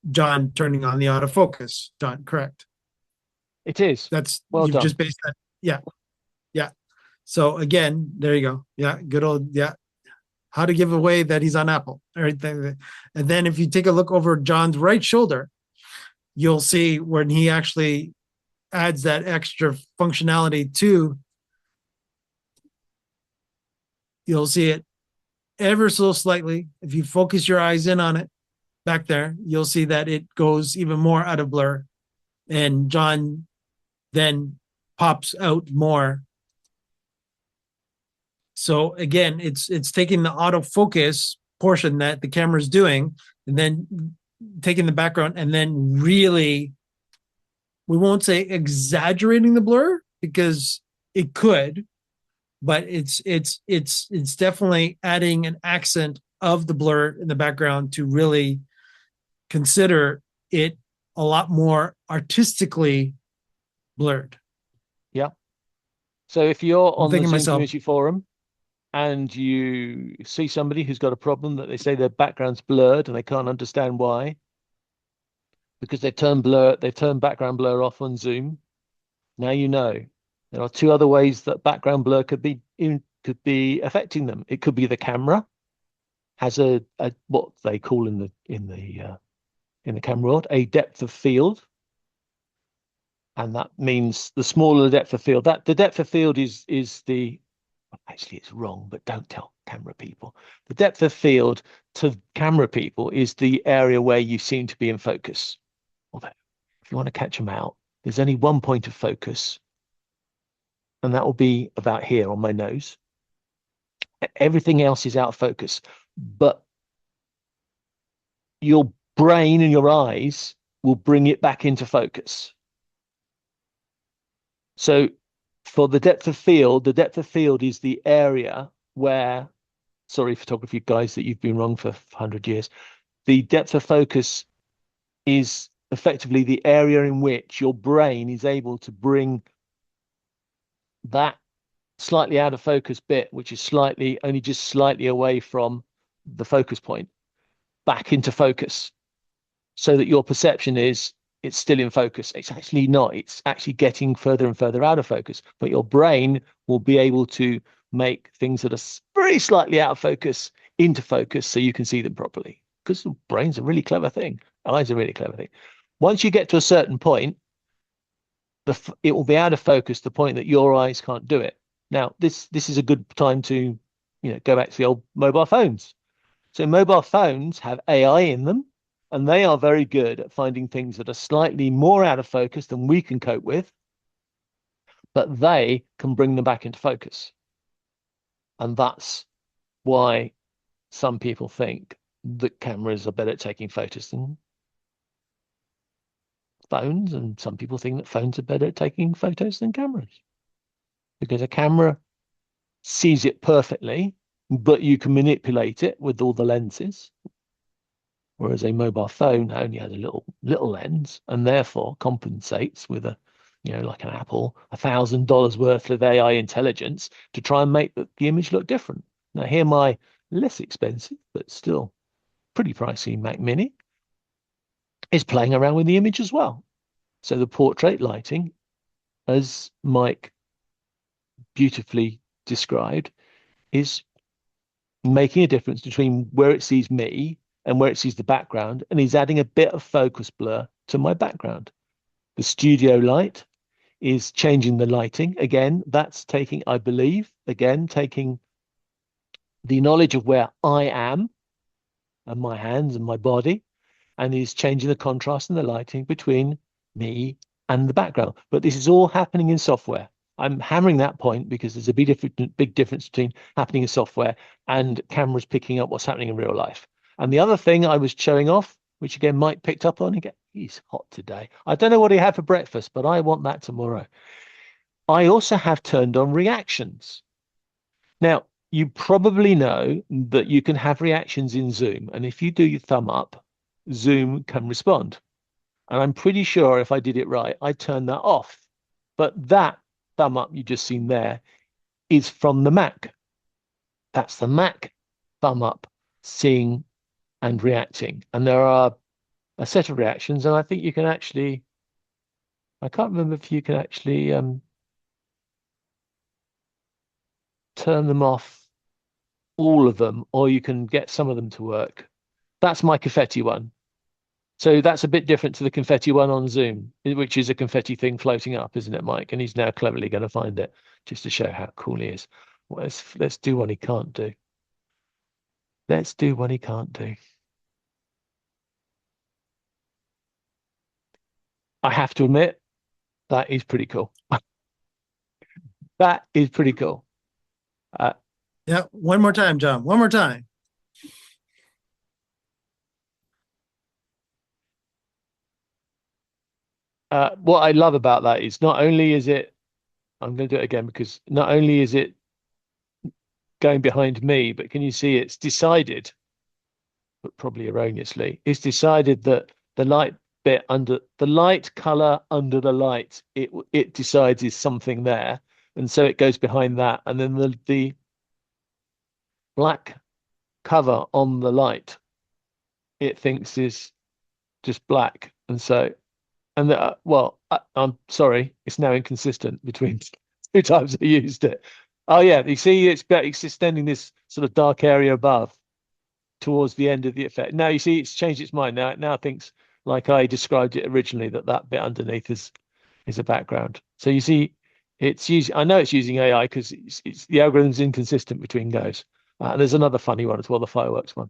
John turning on the autofocus. John, correct. It is. That's Well you've done. just based that. Yeah. Yeah. So again, there you go. Yeah. Good old, yeah. How to give away that he's on Apple. All right. And then if you take a look over John's right shoulder, you'll see when he actually adds that extra functionality to, you'll see it ever so slightly. If you focus your eyes in on it back there, you'll see that it goes even more out of blur. And John then pops out more. So again, it's taking the autofocus portion that the camera's doing, and then taking the background, and then really, we won't say exaggerating the blur, because it could, but it's definitely adding an accent of the blur in the background to really consider it a lot more artistically blurred. Yeah. So if you're I'm on the thinking Zoom myself, community forum and you see somebody who's got a problem that they say their background's blurred and they can't understand why, because they've turned background blur off on Zoom, now you know. There are two other ways that background blur could be affecting them. It could be the camera has a what they call in the camera world a depth of field, and that means the smaller the depth of field. That the depth of field is the actually it's wrong, but don't tell camera people. The depth of field to camera people is the area where you seem to be in focus. Although, if you want to catch them out, there's only one point of focus, and that will be about here on my nose. Everything else is out of focus, but your brain and your eyes will bring it back into focus. So for the depth of field is the area where, sorry, photography guys, that you've been wrong for 100 years. The depth of focus is effectively the area in which your brain is able to bring that slightly out of focus bit, which is only just slightly away from the focus point, back into focus, so that your perception is it's still in focus. It's actually not. It's actually getting further and further out of focus. But your brain will be able to make things that are very slightly out of focus into focus so you can see them properly. Because the brain's a really clever thing. Eyes are a really clever thing. Once you get to a certain point, it will be out of focus to the point that your eyes can't do it. Now, this is a good time to go back to the old mobile phones. So mobile phones have AI in them, and they are very good at finding things that are slightly more out of focus than we can cope with, but they can bring them back into focus. And that's why some people think that cameras are better at taking photos than phones, and some people think that phones are better at taking photos than cameras. Because a camera sees it perfectly, but you can manipulate it with all the lenses. Whereas a mobile phone only has a little lens, and therefore compensates with like an Apple, $1,000 worth of AI intelligence to try and make the image look different. Now here my less expensive, but still pretty pricey Mac Mini is playing around with the image as well. So the portrait lighting, as Mike beautifully described, is making a difference between where it sees me and where it sees the background, and he's adding a bit of focus blur to my background. The studio light is changing the lighting. Again, that's taking, I believe, taking the knowledge of where I am and my hands and my body, and is changing the contrast and the lighting between me and the background. But this is all happening in software. I'm hammering that point because there's a big difference between happening in software and cameras picking up what's happening in real life. And the other thing I was showing off, which again Mike picked up on, again, he's hot today. I don't know what he had for breakfast, but I want that tomorrow. I also have turned on reactions. Now, you probably know that you can have reactions in Zoom, and if you do your thumb up, Zoom can respond. And I'm pretty sure if I did it right, I turned that off. But that thumb up you just seen there is from the Mac. That's the Mac thumb up, seeing and reacting. And there are a set of reactions, and I think you can actually, I can't remember if you can actually turn them off, all of them, or you can get some of them to work. That's my confetti one. So that's a bit different to the confetti one on Zoom, which is a confetti thing floating up, isn't it, Mike? And he's now cleverly going to find it just to show how cool he is. Well, let's do what he can't do. Let's do what he can't do. I have to admit, that is pretty cool. That is pretty cool. Yeah, one more time, John. One more time. What I love about that is not only is it, I'm going to do it again because not only is it going behind me, but can you see it's decided, but probably erroneously, it's decided that the light bit under the light color under the light, it decides is something there. And so it goes behind that. And then the black cover on the light, it thinks is just black. And so, and well, I'm sorry, it's now inconsistent between two times I used it. Oh yeah, you see, it's extending this sort of dark area above towards the end of the effect. Now you see, it's changed its mind. Now it now thinks like I described it originally, that bit underneath is a background. So you see, it's using. I know it's using AI because it's the algorithm's inconsistent between goes. There's another funny one as well, the fireworks one.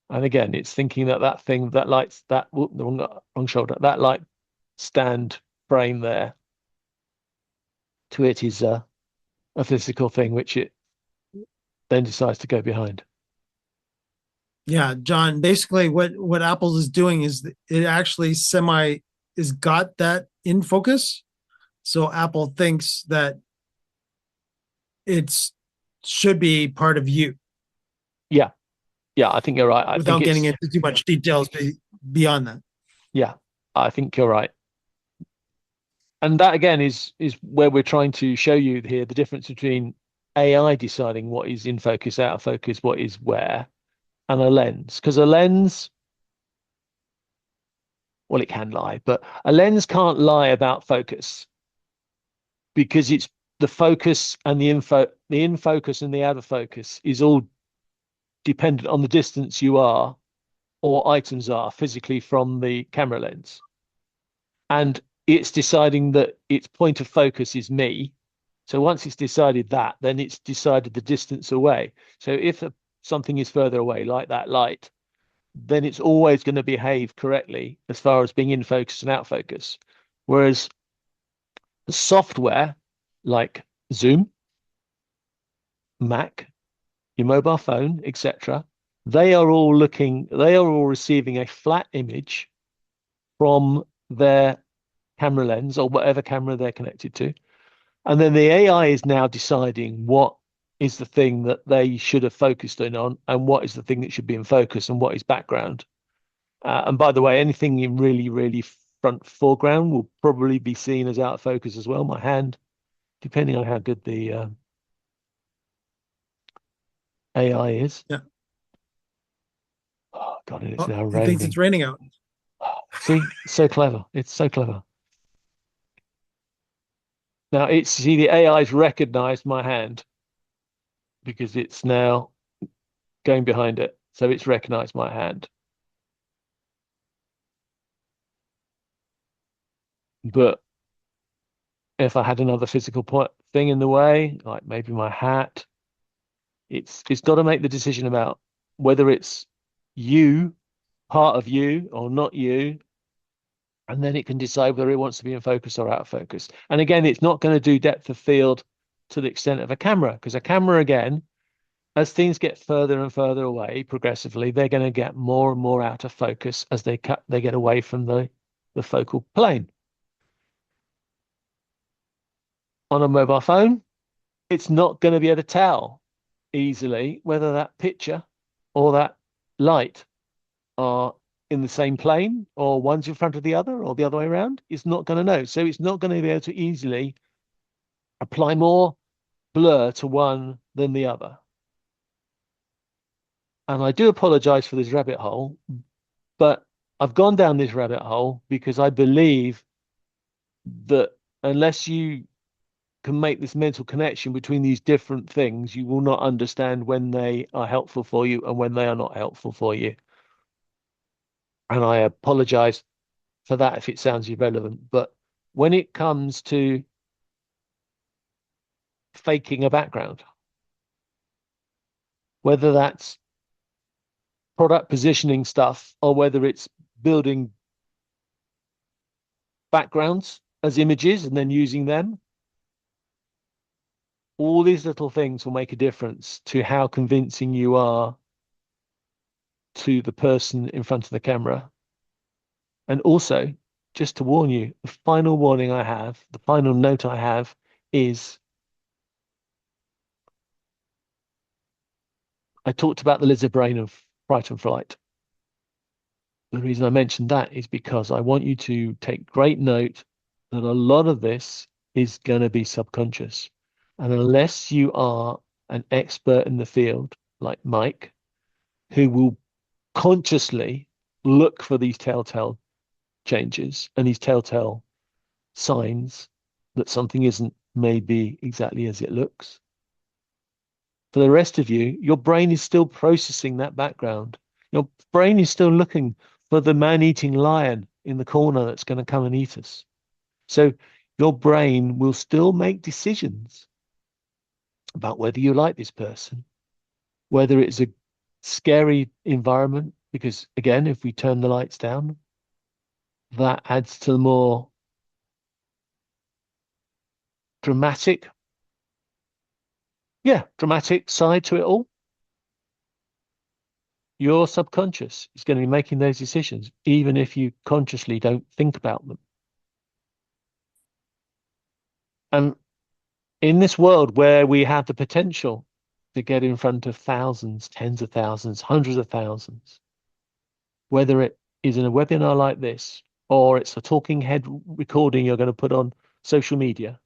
And again, it's thinking that thing, that lights, that the wrong shoulder, that light stand frame there, to it is a physical thing, which it then decides to go behind. Yeah, John, basically what Apple is doing is it actually is got that in focus. So Apple thinks that it's should be part of you. Yeah. Yeah, I think you're right. Without getting into too much details beyond that. Yeah, I think you're right. And that again is where we're trying to show you here the difference between AI deciding what is in focus, out of focus, what is where, and a lens. Because a lens, well, it can lie, but a lens can't lie about focus because it's the focus and the in focus and the out of focus is all dependent on the distance you are or items are physically from the camera lens. And it's deciding that its point of focus is me. So once it's decided that, then it's decided the distance away. So if something is further away, like that light, then it's always going to behave correctly as far as being in focus and out focus. Whereas the software like Zoom, Mac, your mobile phone, etc., they are all receiving a flat image from their camera lens or whatever camera they're connected to. And then the AI is now deciding what is the thing that they should have focused in on and what is the thing that should be in focus and what is background. And by the way, anything in really, really front foreground will probably be seen as out of focus as well. My hand, depending on how good the AI is. Yeah. Oh God, and it's now raining. It thinks it's raining out. See, so clever. It's so clever. Now the AI's recognized my hand because it's now going behind it. So it's recognized my hand. But if I had another physical thing in the way, like maybe my hat, it's got to make the decision about whether it's you part of you or not you. And then it can decide whether it wants to be in focus or out of focus. And again, it's not going to do depth of field to the extent of a camera, because a camera, again, as things get further and further away progressively, they're going to get more and more out of focus as they get away from the focal plane. On a mobile phone, it's not going to be able to tell easily whether that picture or that light are in the same plane or one's in front of the other or the other way around. It's not going to know. So it's not going to be able to easily apply more blur to one than the other. And I do apologize for this rabbit hole, but I've gone down this rabbit hole because I believe that unless you can make this mental connection between these different things, you will not understand when they are helpful for you and when they are not helpful for you. And I apologize for that if it sounds irrelevant. But when it comes to faking a background, whether that's product positioning stuff or whether it's building backgrounds as images and then using them, all these little things will make a difference to how convincing you are to the person in front of the camera. And also, just to warn you, the final warning I have, the final note I have is, I talked about the lizard brain of Fright and Flight. The reason I mentioned that is because I want you to take great note that a lot of this is going to be subconscious. And unless you are an expert in the field, like Mike, who will consciously look for these telltale changes and these telltale signs that something isn't maybe exactly as it looks, for the rest of you, your brain is still processing that background. Your brain is still looking for the man-eating lion in the corner that's going to come and eat us. So your brain will still make decisions about whether you like this person, whether it's a scary environment, because again, if we turn the lights down, that adds to the more dramatic side to it all. Your subconscious is going to be making those decisions, even if you consciously don't think about them. And in this world where we have the potential to get in front of thousands, tens of thousands, hundreds of thousands, whether it is in a webinar like this, or it's a talking head recording you're going to put on social media,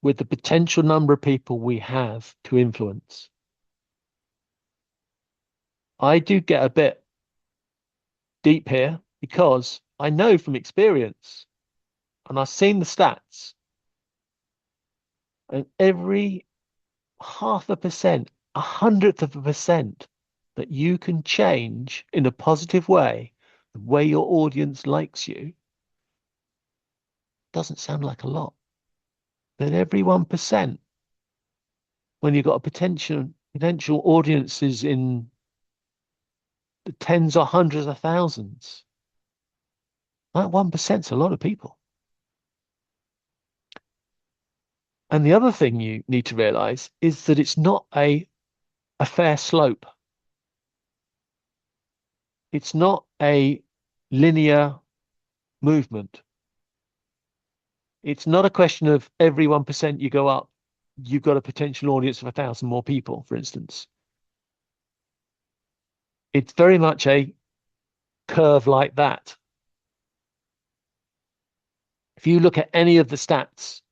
with the potential number of people we have to influence, I do get a bit deep here because I know from experience, and I've seen the stats, and every 0.5%, 1/100% that you can change in a positive way, the way your audience likes you, doesn't sound like a lot. Then every 1%, when you've got a potential audiences in the tens or hundreds of thousands, that 1%'s a lot of people. And the other thing you need to realize is that it's not a fair slope. It's not a linear movement. It's not a question of every 1% you go up, you've got a potential audience of 1,000 more people, for instance. It's very much a curve like that. If you look at any of the stats,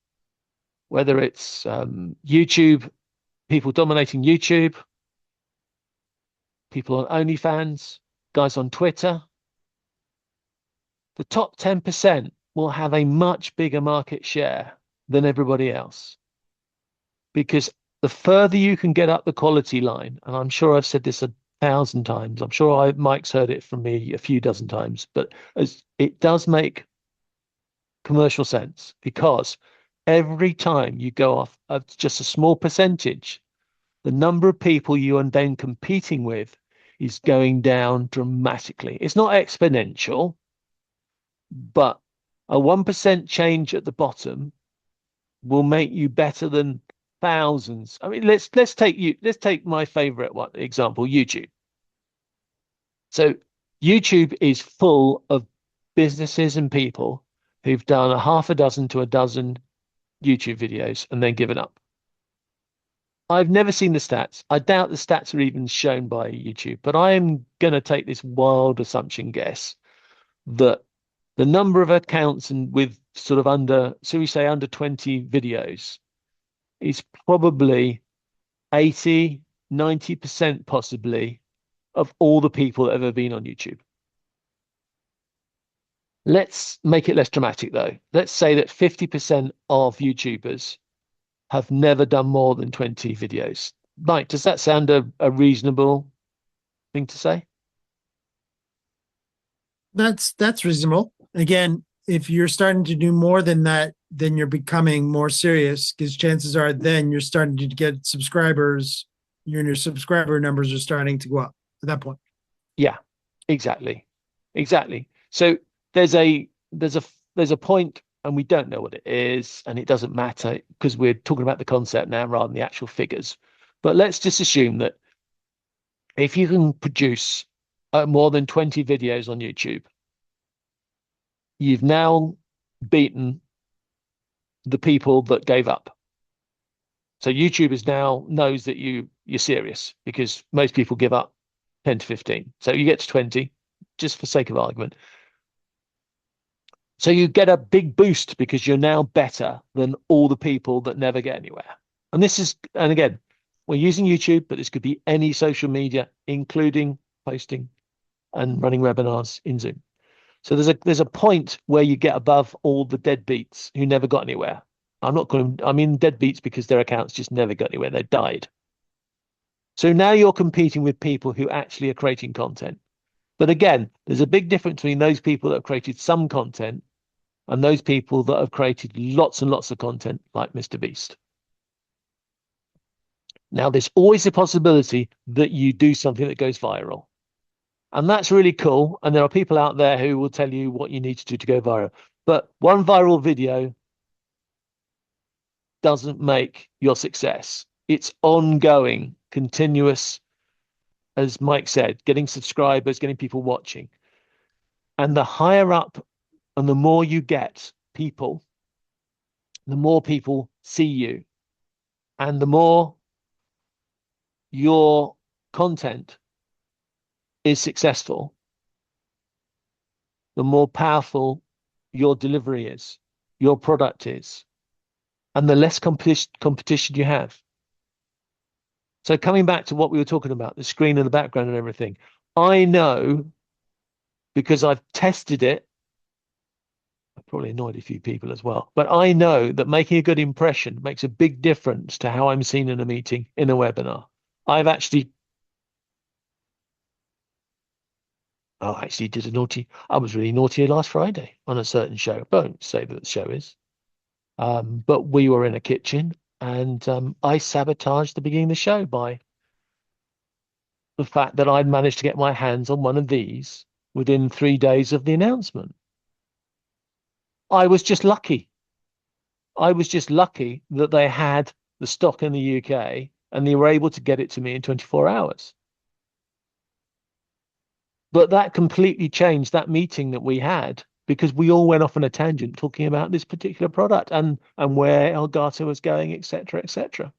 whether it's YouTube, people dominating YouTube, people on OnlyFans, guys on Twitter, the top 10% will have a much bigger market share than everybody else. Because the further you can get up the quality line, and I'm sure I've said this 1,000 times, I'm sure Mike's heard it from me a few dozen times, but it does make commercial sense, because every time you go off just a small percentage, the number of people you are then competing with is going down dramatically. It's not exponential, but a 1% change at the bottom will make you better than thousands. I mean, let's take my favorite example, YouTube. So YouTube is full of businesses and people who've done a half a dozen to a dozen YouTube videos and then given up. I've never seen the stats. I doubt the stats are even shown by YouTube, but I am going to take this wild assumption guess that the number of accounts and with sort of under 20 videos is probably 80, 90% possibly of all the people that have ever been on YouTube. Let's make it less dramatic though. Let's say that 50% of YouTubers have never done more than 20 videos. Mike, does that sound a reasonable thing to say? That's reasonable. Again, if you're starting to do more than that, then you're becoming more serious, because chances are then you're starting to get subscribers. Your subscriber numbers are starting to go up at that point. Yeah, exactly. So there's a point, and we don't know what it is, and it doesn't matter because we're talking about the concept now rather than the actual figures. But let's just assume that if you can produce more than 20 videos on YouTube, you've now beaten the people that gave up. So YouTube now knows that you're serious, because most people give up 10 to 15. So you get to 20, just for sake of argument. So you get a big boost because you're now better than all the people that never get anywhere. And again, we're using YouTube, but this could be any social media, including posting and running webinars in Zoom. So there's a point where you get above all the deadbeats who never got anywhere. I mean deadbeats because their accounts just never got anywhere. They died. So now you're competing with people who actually are creating content. But again, there's a big difference between those people that have created some content and those people that have created lots and lots of content like Mr. Beast. Now, there's always a possibility that you do something that goes viral. And that's really cool. And there are people out there who will tell you what you need to do to go viral. But one viral video doesn't make your success. It's ongoing, continuous, as Mike said, getting subscribers, getting people watching. And the higher up and the more you get people, the more people see you. And the more your content is successful, the more powerful your delivery is, your product is, and the less competition you have. So coming back to what we were talking about, the screen and the background and everything, I know, because I've tested it, I probably annoyed a few people as well, but I know that making a good impression makes a big difference to how I'm seen in a meeting, in a webinar. I actually did I was really naughty last Friday on a certain show. I won't say that the show is. But we were in a kitchen, and I sabotaged the beginning of the show by the fact that I'd managed to get my hands on one of these within 3 days of the announcement. I was just lucky. That they had the stock in the UK and they were able to get it to me in 24 hours. But that completely changed that meeting that we had, because we all went off on a tangent talking about this particular product and where Elgato was going, etc., etc.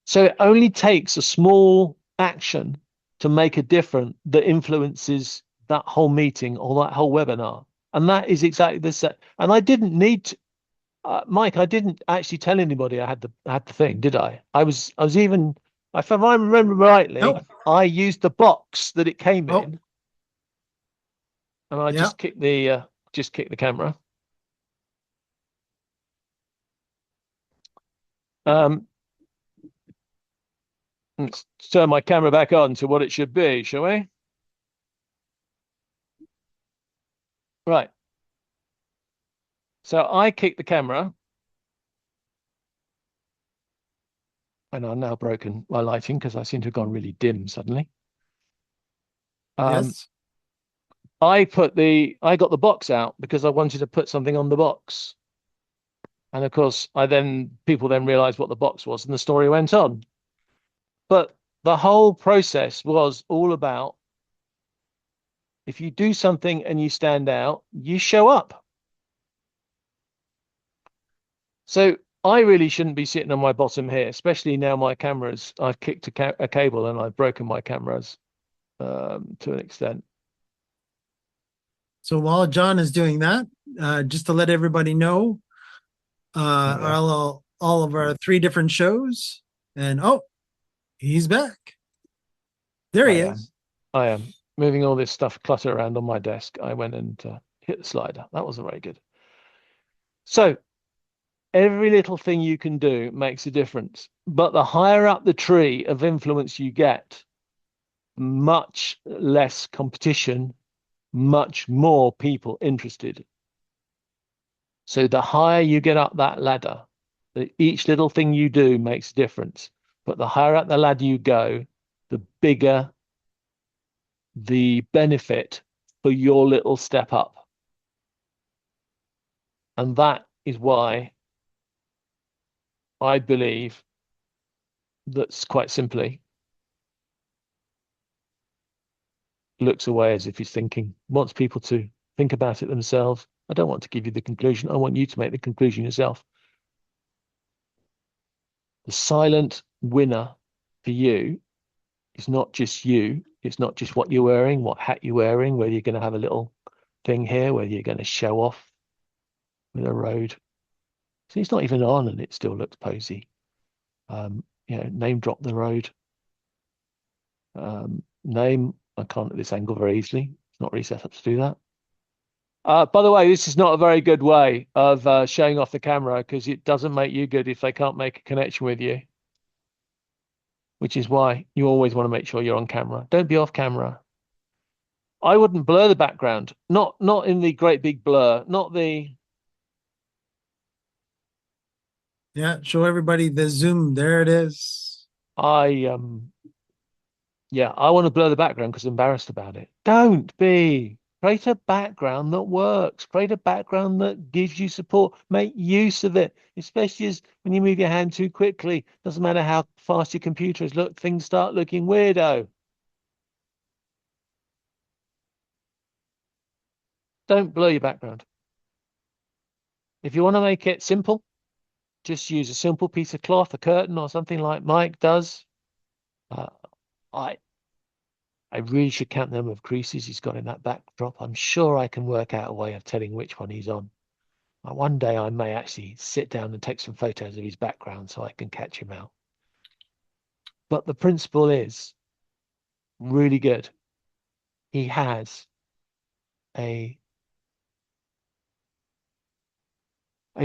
So it only takes a small action to make a difference that influences that whole meeting or that whole webinar. And that is exactly the set. And I didn't need to, Mike, I didn't actually tell anybody I had the thing, did I? I was even, if I remember rightly, Nope. I used the box that it came Oh. in, and I Yeah. just kicked the camera. Let's turn my camera back on to what it should be, shall we? Right. So I kicked the camera. and I've now broken my lighting because I seem to have gone really dim suddenly. Yes. I got the box out because I wanted to put something on the box. And of course, people then realized what the box was and the story went on. But the whole process was all about, if you do something and you stand out, you show up. So I really shouldn't be sitting on my bottom here, especially now I've kicked a cable and I've broken my cameras to an extent. So while John is doing that, just to let everybody know, all of our 3 different shows, and he's back. There he is. I am moving all this stuff clutter around on my desk. I went and hit the slider. That wasn't very good. So every little thing you can do makes a difference. But the higher up the tree of influence you get, much less competition, much more people interested. So the higher you get up that ladder, each little thing you do makes a difference. But the higher up the ladder you go, the bigger the benefit for your little step up. And that is why I believe that's quite simply looks away as if he's thinking, wants people to think about it themselves. I don't want to give you the conclusion. I want you to make the conclusion yourself. The silent winner for you is not just you. It's not just what you're wearing, what hat you're wearing, whether you're going to have a little thing here, whether you're going to show off with a road. So it's not even on and it still looks posy. Name drop the road. I can't at this angle very easily. It's not really set up to do that. By the way, this is not a very good way of showing off the camera because it doesn't make you good if they can't make a connection with you. Which is why you always want to make sure you're on camera. Don't be off camera. I wouldn't blur the background. Not in the great big blur. Not the... Yeah, show everybody the zoom. There it is. I want to blur the background because I'm embarrassed about it. Don't be. Create a background that works. Create a background that gives you support. Make use of it, especially as when you move your hand too quickly. Doesn't matter how fast your computer is. Look, things start looking weirdo. Don't blur your background. If you want to make it simple, just use a simple piece of cloth, a curtain, or something like Mike does. I really should count the number of creases he's got in that backdrop. I'm sure I can work out a way of telling which one he's on. One day I may actually sit down and take some photos of his background so I can catch him out. But the principle is really good. He has a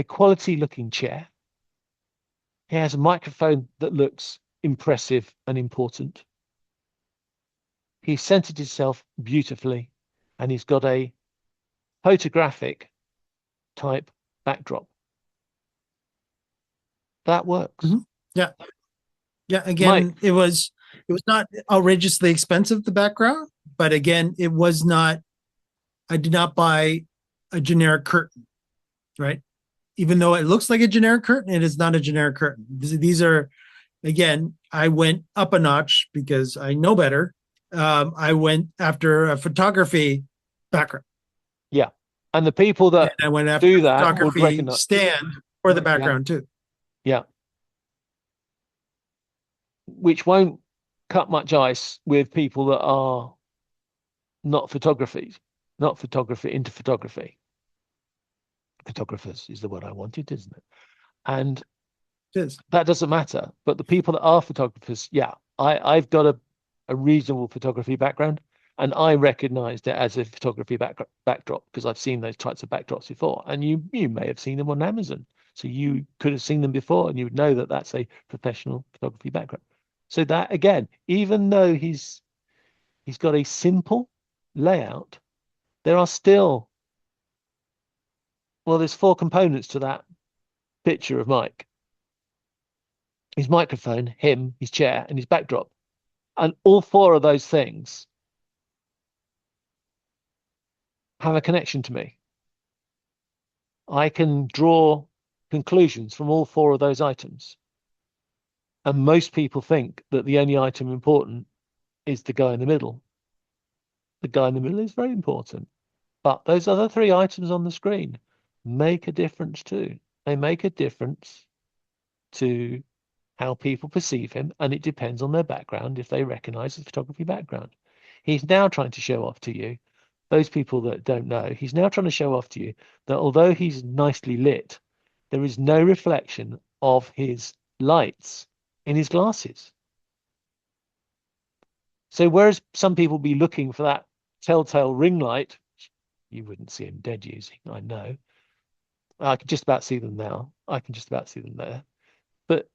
quality looking chair. He has a microphone that looks impressive and important. He centered himself beautifully, and he's got a photographic type backdrop. That works. Mm-hmm. Yeah. Yeah. Again, Mike. it was not outrageously expensive, the background, but again, it was not, I did not buy a generic curtain, right? Even though it looks like a generic curtain, it is not a generic curtain. These are, again, I went up a notch because I know better. I went after a photography background. Yeah. And the people that I went after do that photography would recognize stand for the background too. Yeah. Which won't cut much ice with people that are not into photography. Photographers is the word I wanted, isn't it? And that doesn't matter. But the people that are photographers, I've got a reasonable photography background, and I recognized it as a photography backdrop because I've seen those types of backdrops before, and you may have seen them on Amazon, so you could have seen them before and you would know that that's a professional photography background. So that, again, even though he's got a simple layout, there are still, there's 4 components to that picture of Mike. his microphone, him, his chair, and his backdrop. And all four of those things have a connection to me. I can draw conclusions from all four of those items. And most people think that the only item important is the guy in the middle. The guy in the middle is very important. But those other three items on the screen make a difference too. They make a difference to how people perceive him, and it depends on their background if they recognize his photography background. He's now trying to show off to you, those people that don't know, he's now trying to show off to you that although he's nicely lit, there is no reflection of his lights in his glasses. So whereas some people be looking for that telltale ring light, you wouldn't see him dead using, I know. I can just about see them now. I can just about see them there. But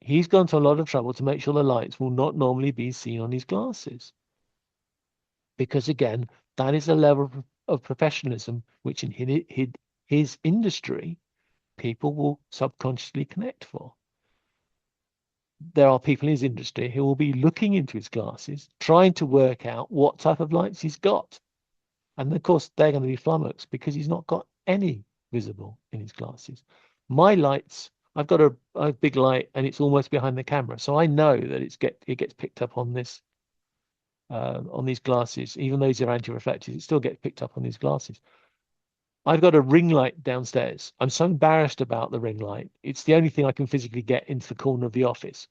he's gone to a lot of trouble to make sure the lights will not normally be seen on his glasses. Because again, that is a level of professionalism which in his industry, people will subconsciously connect for. There are people in his industry who will be looking into his glasses, trying to work out what type of lights he's got. And of course, they're going to be flummoxed because he's not got any visible in his glasses. My lights, I've got a big light and it's almost behind the camera. So I know that it gets picked up on this, on these glasses. Even though these are anti-reflectors, it still gets picked up on these glasses. I've got a ring light downstairs. I'm so embarrassed about the ring light. It's the only thing I can physically get into the corner of the office.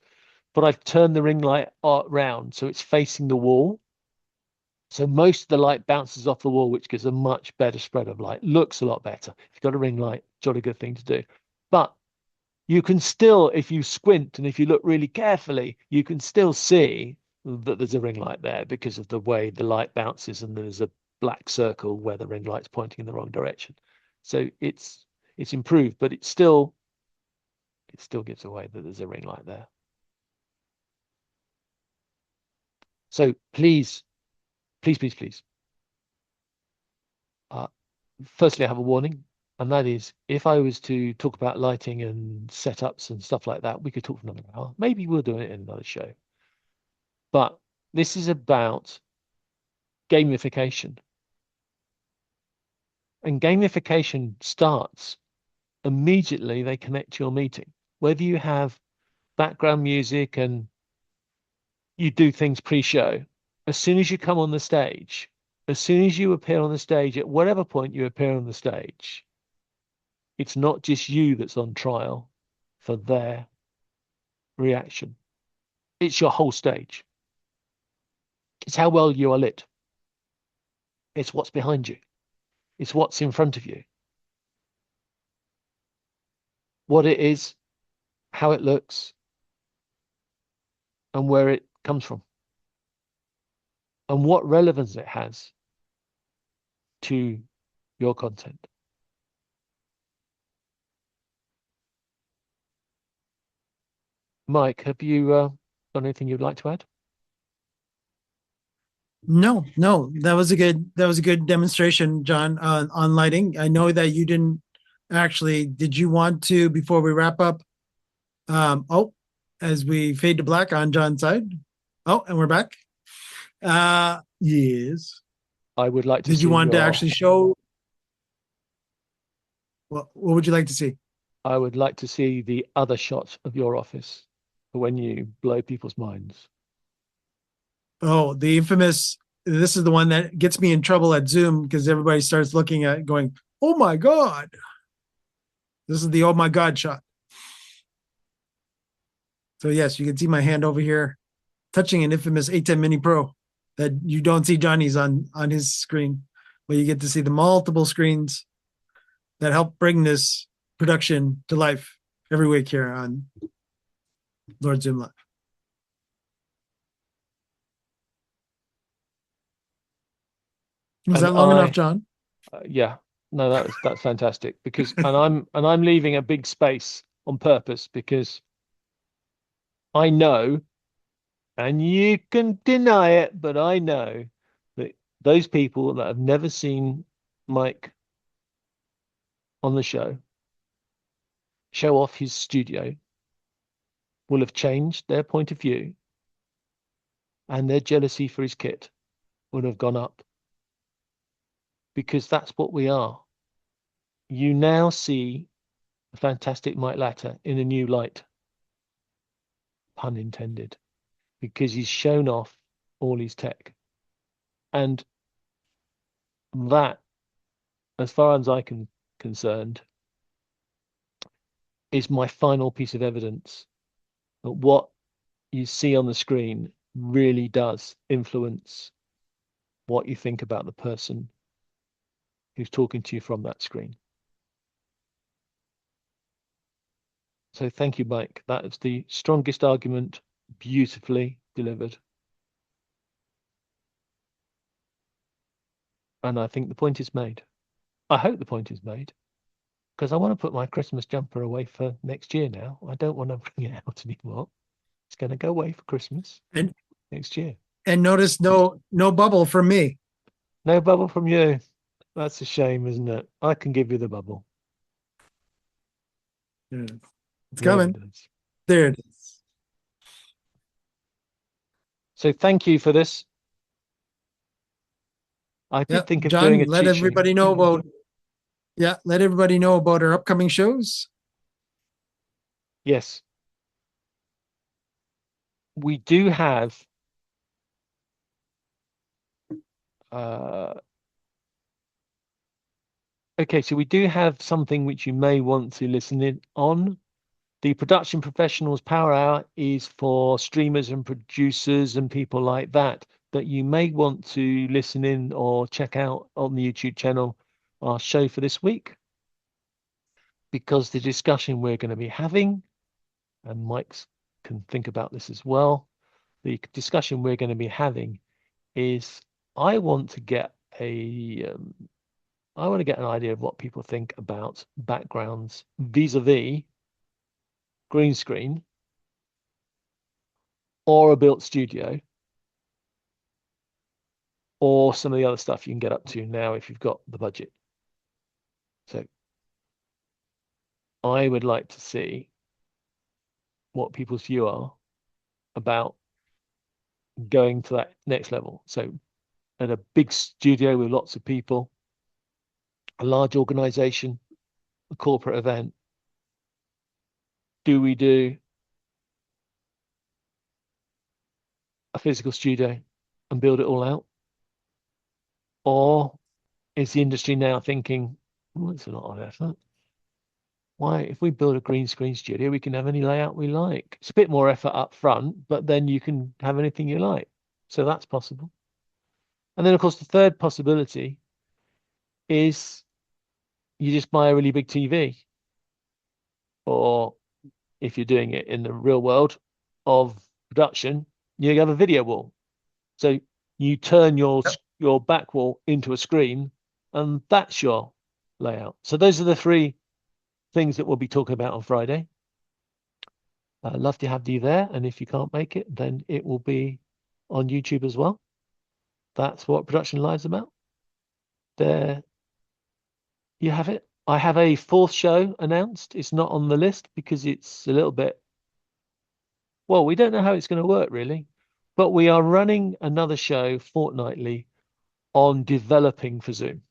But I've turned the ring light round so it's facing the wall. So most of the light bounces off the wall, which gives a much better spread of light. Looks a lot better. If you've got a ring light, jolly good thing to do. But you can still, if you squint and if you look really carefully, you can still see that there's a ring light there because of the way the light bounces and there's a black circle where the ring light's pointing in the wrong direction. So it's improved, but it still gives away that there's a ring light there. So please. Firstly, I have a warning, and that is if I was to talk about lighting and setups and stuff like that, we could talk for another hour. Maybe we'll do it in another show. But this is about gamification. And gamification starts immediately they connect to your meeting. Whether you have background music and you do things pre-show, as soon as you come on the stage, as soon as you appear on the stage, at whatever point you appear on the stage, it's not just you that's on trial for their reaction. It's your whole stage. It's how well you are lit. It's what's behind you. It's what's in front of you. What it is, how it looks, and where it comes from. And what relevance it has to your content. Mike, have you got anything you'd like to add? No, that was a good demonstration, John, on lighting. I know that you didn't actually, did you want to, before we wrap up, as we fade to black on John's side. Oh, and we're back. Yes. I would like to Did see you want to your- actually show? What would you like to see? I would like to see the other shot of your office for when you blow people's minds. Oh, the infamous, this is the one that gets me in trouble at Zoom because everybody starts looking at it going, oh my God. This is the oh my God shot. So yes, you can see my hand over here touching an infamous A10 Mini Pro that you don't see Johnny's on his screen, but you get to see the multiple screens that help bring this production to life every week here on Lord Zoom Live. Was that long enough, John? Yeah, no, that's fantastic because and I'm leaving a big space on purpose because I know, and you can deny it, but I know that those people that have never seen Mike on the show off his studio will have changed their point of view, and their jealousy for his kit would have gone up, because that's what we are. You now see the fantastic Mike Latter in a new light, pun intended, because he's shown off all his tech. And that, as far as I can concerned, is my final piece of evidence that what you see on the screen really does influence what you think about the person who's talking to you from that screen. So thank you, Mike. That is the strongest argument, beautifully delivered. And I think the point is made. I hope the point is made, because I want to put my Christmas jumper away for next year now. I don't want to bring it out anymore. It's going to go away for Christmas And next year. and notice no bubble from me. No bubble from you. That's a shame, isn't it? I can give you the bubble. It's There coming. it is. There it is. So thank you for this. I did Yeah, think of John, doing a let cheat sheet. everybody know about. Yeah, let everybody know about our upcoming shows. Yes. We do have okay, so we do have something which you may want to listen in on. The Production Professionals Power Hour is for streamers and producers and people like that you may want to listen in or check out on the YouTube channel, our show for this week, because the discussion we're going to be having, and Mike's can think about this as well, the discussion we're going to be having is I want to get an idea of what people think about backgrounds vis-a-vis green screen or a built studio or some of the other stuff you can get up to now if you've got the budget. So I would like to see what people's view are about going to that next level. So at a big studio with lots of people, a large organization, a corporate event, do we do a physical studio and build it all out? Or is the industry now thinking, well, it's a lot of effort. Why, if we build a green screen studio, we can have any layout we like. It's a bit more effort up front, but then you can have anything you like. So that's possible. And then, of course, the third possibility is you just buy a really big TV. Or if you're doing it in the real world of production, you have a video wall. So you turn your back wall into a screen, and that's your layout. So those are the three things that we'll be talking about on Friday. I'd love to have you there, and if you can't make it, then it will be on YouTube as well. That's what Production Live's about. There you have it. I have a fourth show announced. It's not on the list because it's a little bit, well, we don't know how it's going to work really, but we are running another show fortnightly on developing for Zoom.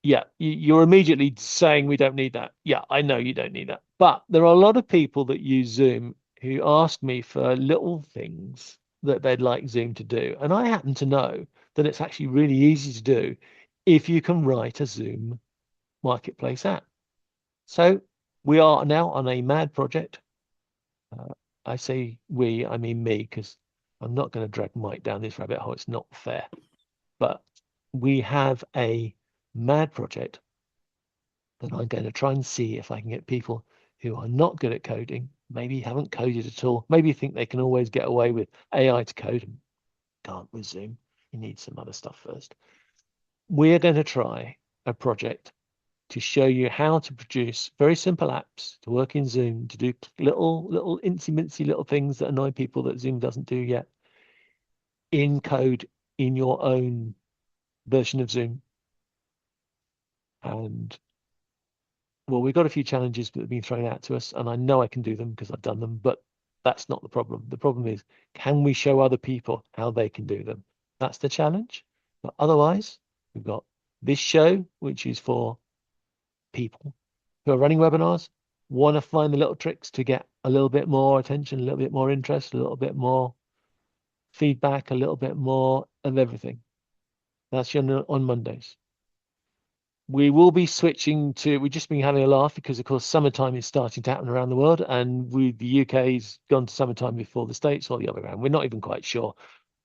Yeah, you're immediately saying we don't need that. Yeah, I know you don't need that. But there are a lot of people that use Zoom who ask me for little things that they'd like Zoom to do. And I happen to know that it's actually really easy to do if you can write a Zoom marketplace app. So we are now on a mad project. I say we, I mean me, because I'm not going to drag Mike down this rabbit hole. It's not fair. But we have a mad project that I'm going to try and see if I can get people who are not good at coding, maybe haven't coded at all, maybe think they can always get away with AI to code and can't with Zoom. You need some other stuff first. We're going to try a project to show you how to produce very simple apps to work in Zoom, to do little incy-mincy little things that annoy people that Zoom doesn't do yet in code in your own version of Zoom. And well, we've got a few challenges that have been thrown out to us, and I know I can do them because I've done them, but that's not the problem. The problem is, can we show other people how they can do them? That's the challenge. But otherwise, we've got this show, which is for people who are running webinars, want to find the little tricks to get a little bit more attention, a little bit more interest, a little bit more feedback, a little bit more of everything. That's on Mondays. We will be switching to, we've just been having a laugh because, of course, summertime is starting to happen around the world, and the UK's gone to summertime before the States, or the other way around. We're not even quite sure.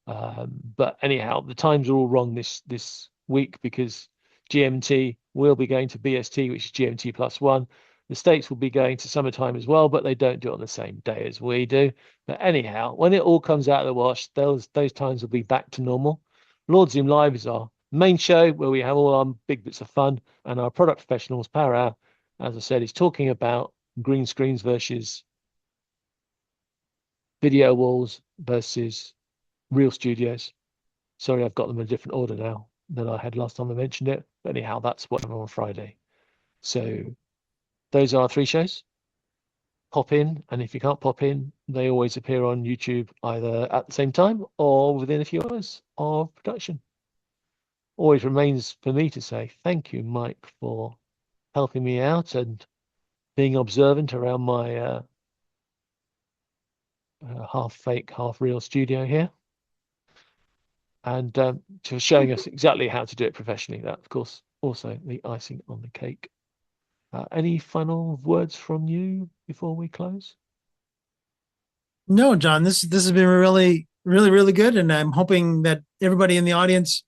But anyhow, the times are all wrong this week because GMT will be going to BST, which is GMT +1. The States will be going to summertime as well, but they don't do it on the same day as we do. But anyhow, when it all comes out of the wash, those times will be back to normal. Lord Zoom Live is our main show where we have all our big bits of fun, and our product professionals Power Hour, as I said, is talking about green screens versus video walls versus real studios. Sorry, I've got them in a different order now than I had last time I mentioned it. But anyhow, that's what I'm on Friday. So those are our 3 shows. Pop in, and if you can't pop in, they always appear on YouTube either at the same time or within a few hours of production. Always remains for me to say thank you, Mike, for helping me out and being observant around my half fake, half real studio here, and to showing us exactly how to do it professionally. That, of course, also the icing on the cake. Any final words from you before we close? No, John, this has been really, really, really good. And I'm hoping that everybody in the audience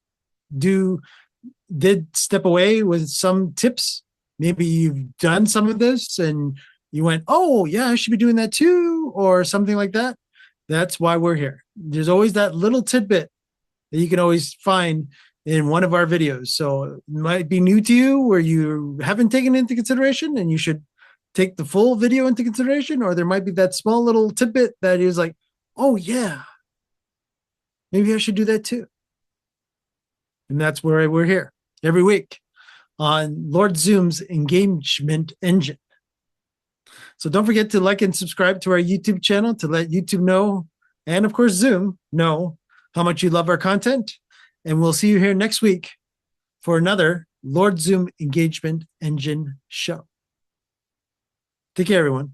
did step away with some tips. Maybe you've done some of this and you went, oh yeah, I should be doing that too, or something like that. That's why we're here. There's always that little tidbit that you can always find in one of our videos. So it might be new to you where you haven't taken into consideration, and you should take the full video into consideration, or there might be that small little tidbit that is like, oh yeah, maybe I should do that too. And that's where we're here every week on Lord Zoom's engagement engine. So don't forget to like and subscribe to our YouTube channel to let YouTube know, and of course Zoom know, how much you love our content. And we'll see you here next week for another Lord Zoom engagement engine show. Take care, everyone.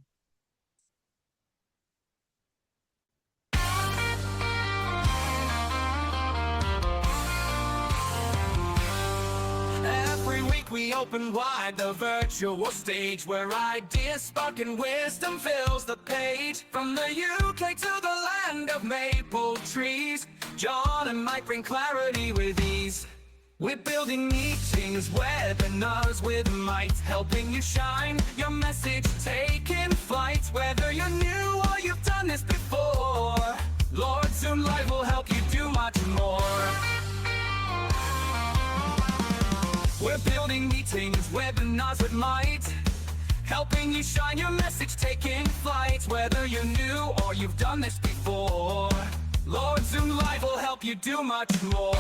Every week we open wide the virtual stage where ideas spark and wisdom fills the page. From the UK to the land of maple trees, John and Mike bring clarity with ease. We're building meetings, webinars with might, helping you shine your message, taking flight. Whether you're new or you've done this before, Lord Zoom Live will help you do much more. We're building meetings, webinars with might, helping you shine your message, taking flight. Whether you're new or you've done this before, Lord Zoom Live will help you do much more.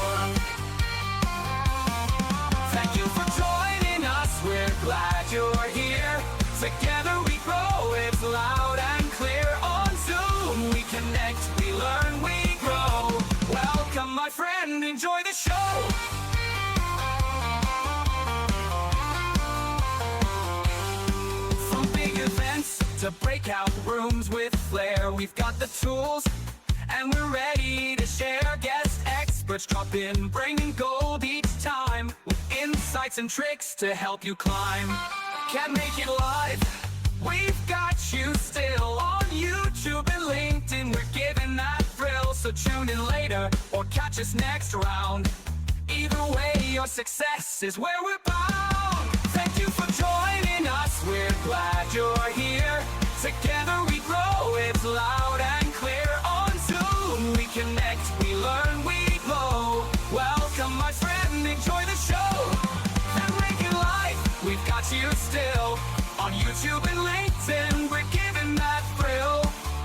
Thank you for joining us, we're glad you're here. Together we grow, it's loud and clear. On Zoom we connect, we learn, we grow. Welcome my friend, enjoy the show. From big events to breakout rooms with flair, we've got the tools and we're ready to share. Guest experts drop in, bringing gold each time, with insights and tricks to help you climb. Can't make it live, we've got you still on YouTube and LinkedIn. We're giving that thrill, so tune in later or catch us next round. Either way, your success is where we're bound. Thank you for joining us, we're glad you're here. Together we grow, it's loud and clear. On Zoom we connect, we learn, we glow. Welcome my friend, enjoy the show. And make it live, we've got you still. On YouTube and LinkedIn, we're giving that thrill.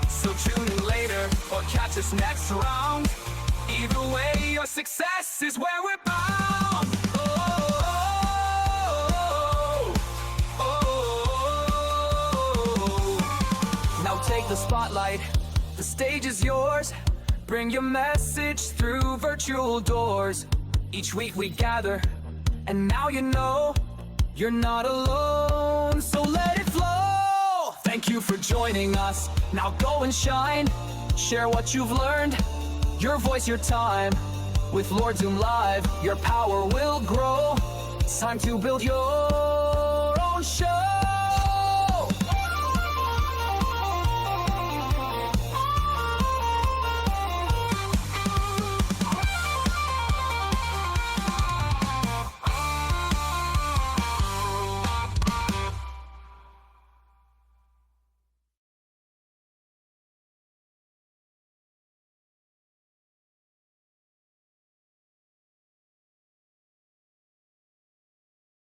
So tune in later or catch us next round. Either way, your success is where we're bound. Oh, oh, oh, oh. the spotlight, the stage is yours. Bring your message through virtual doors. Each week we gather, and now you know you're not alone, so let it flow. Thank you for joining us. Now go and shine. Share what you've learned. Your voice, your time. With Lord Zoom Live, your power will grow. It's time to build your own show.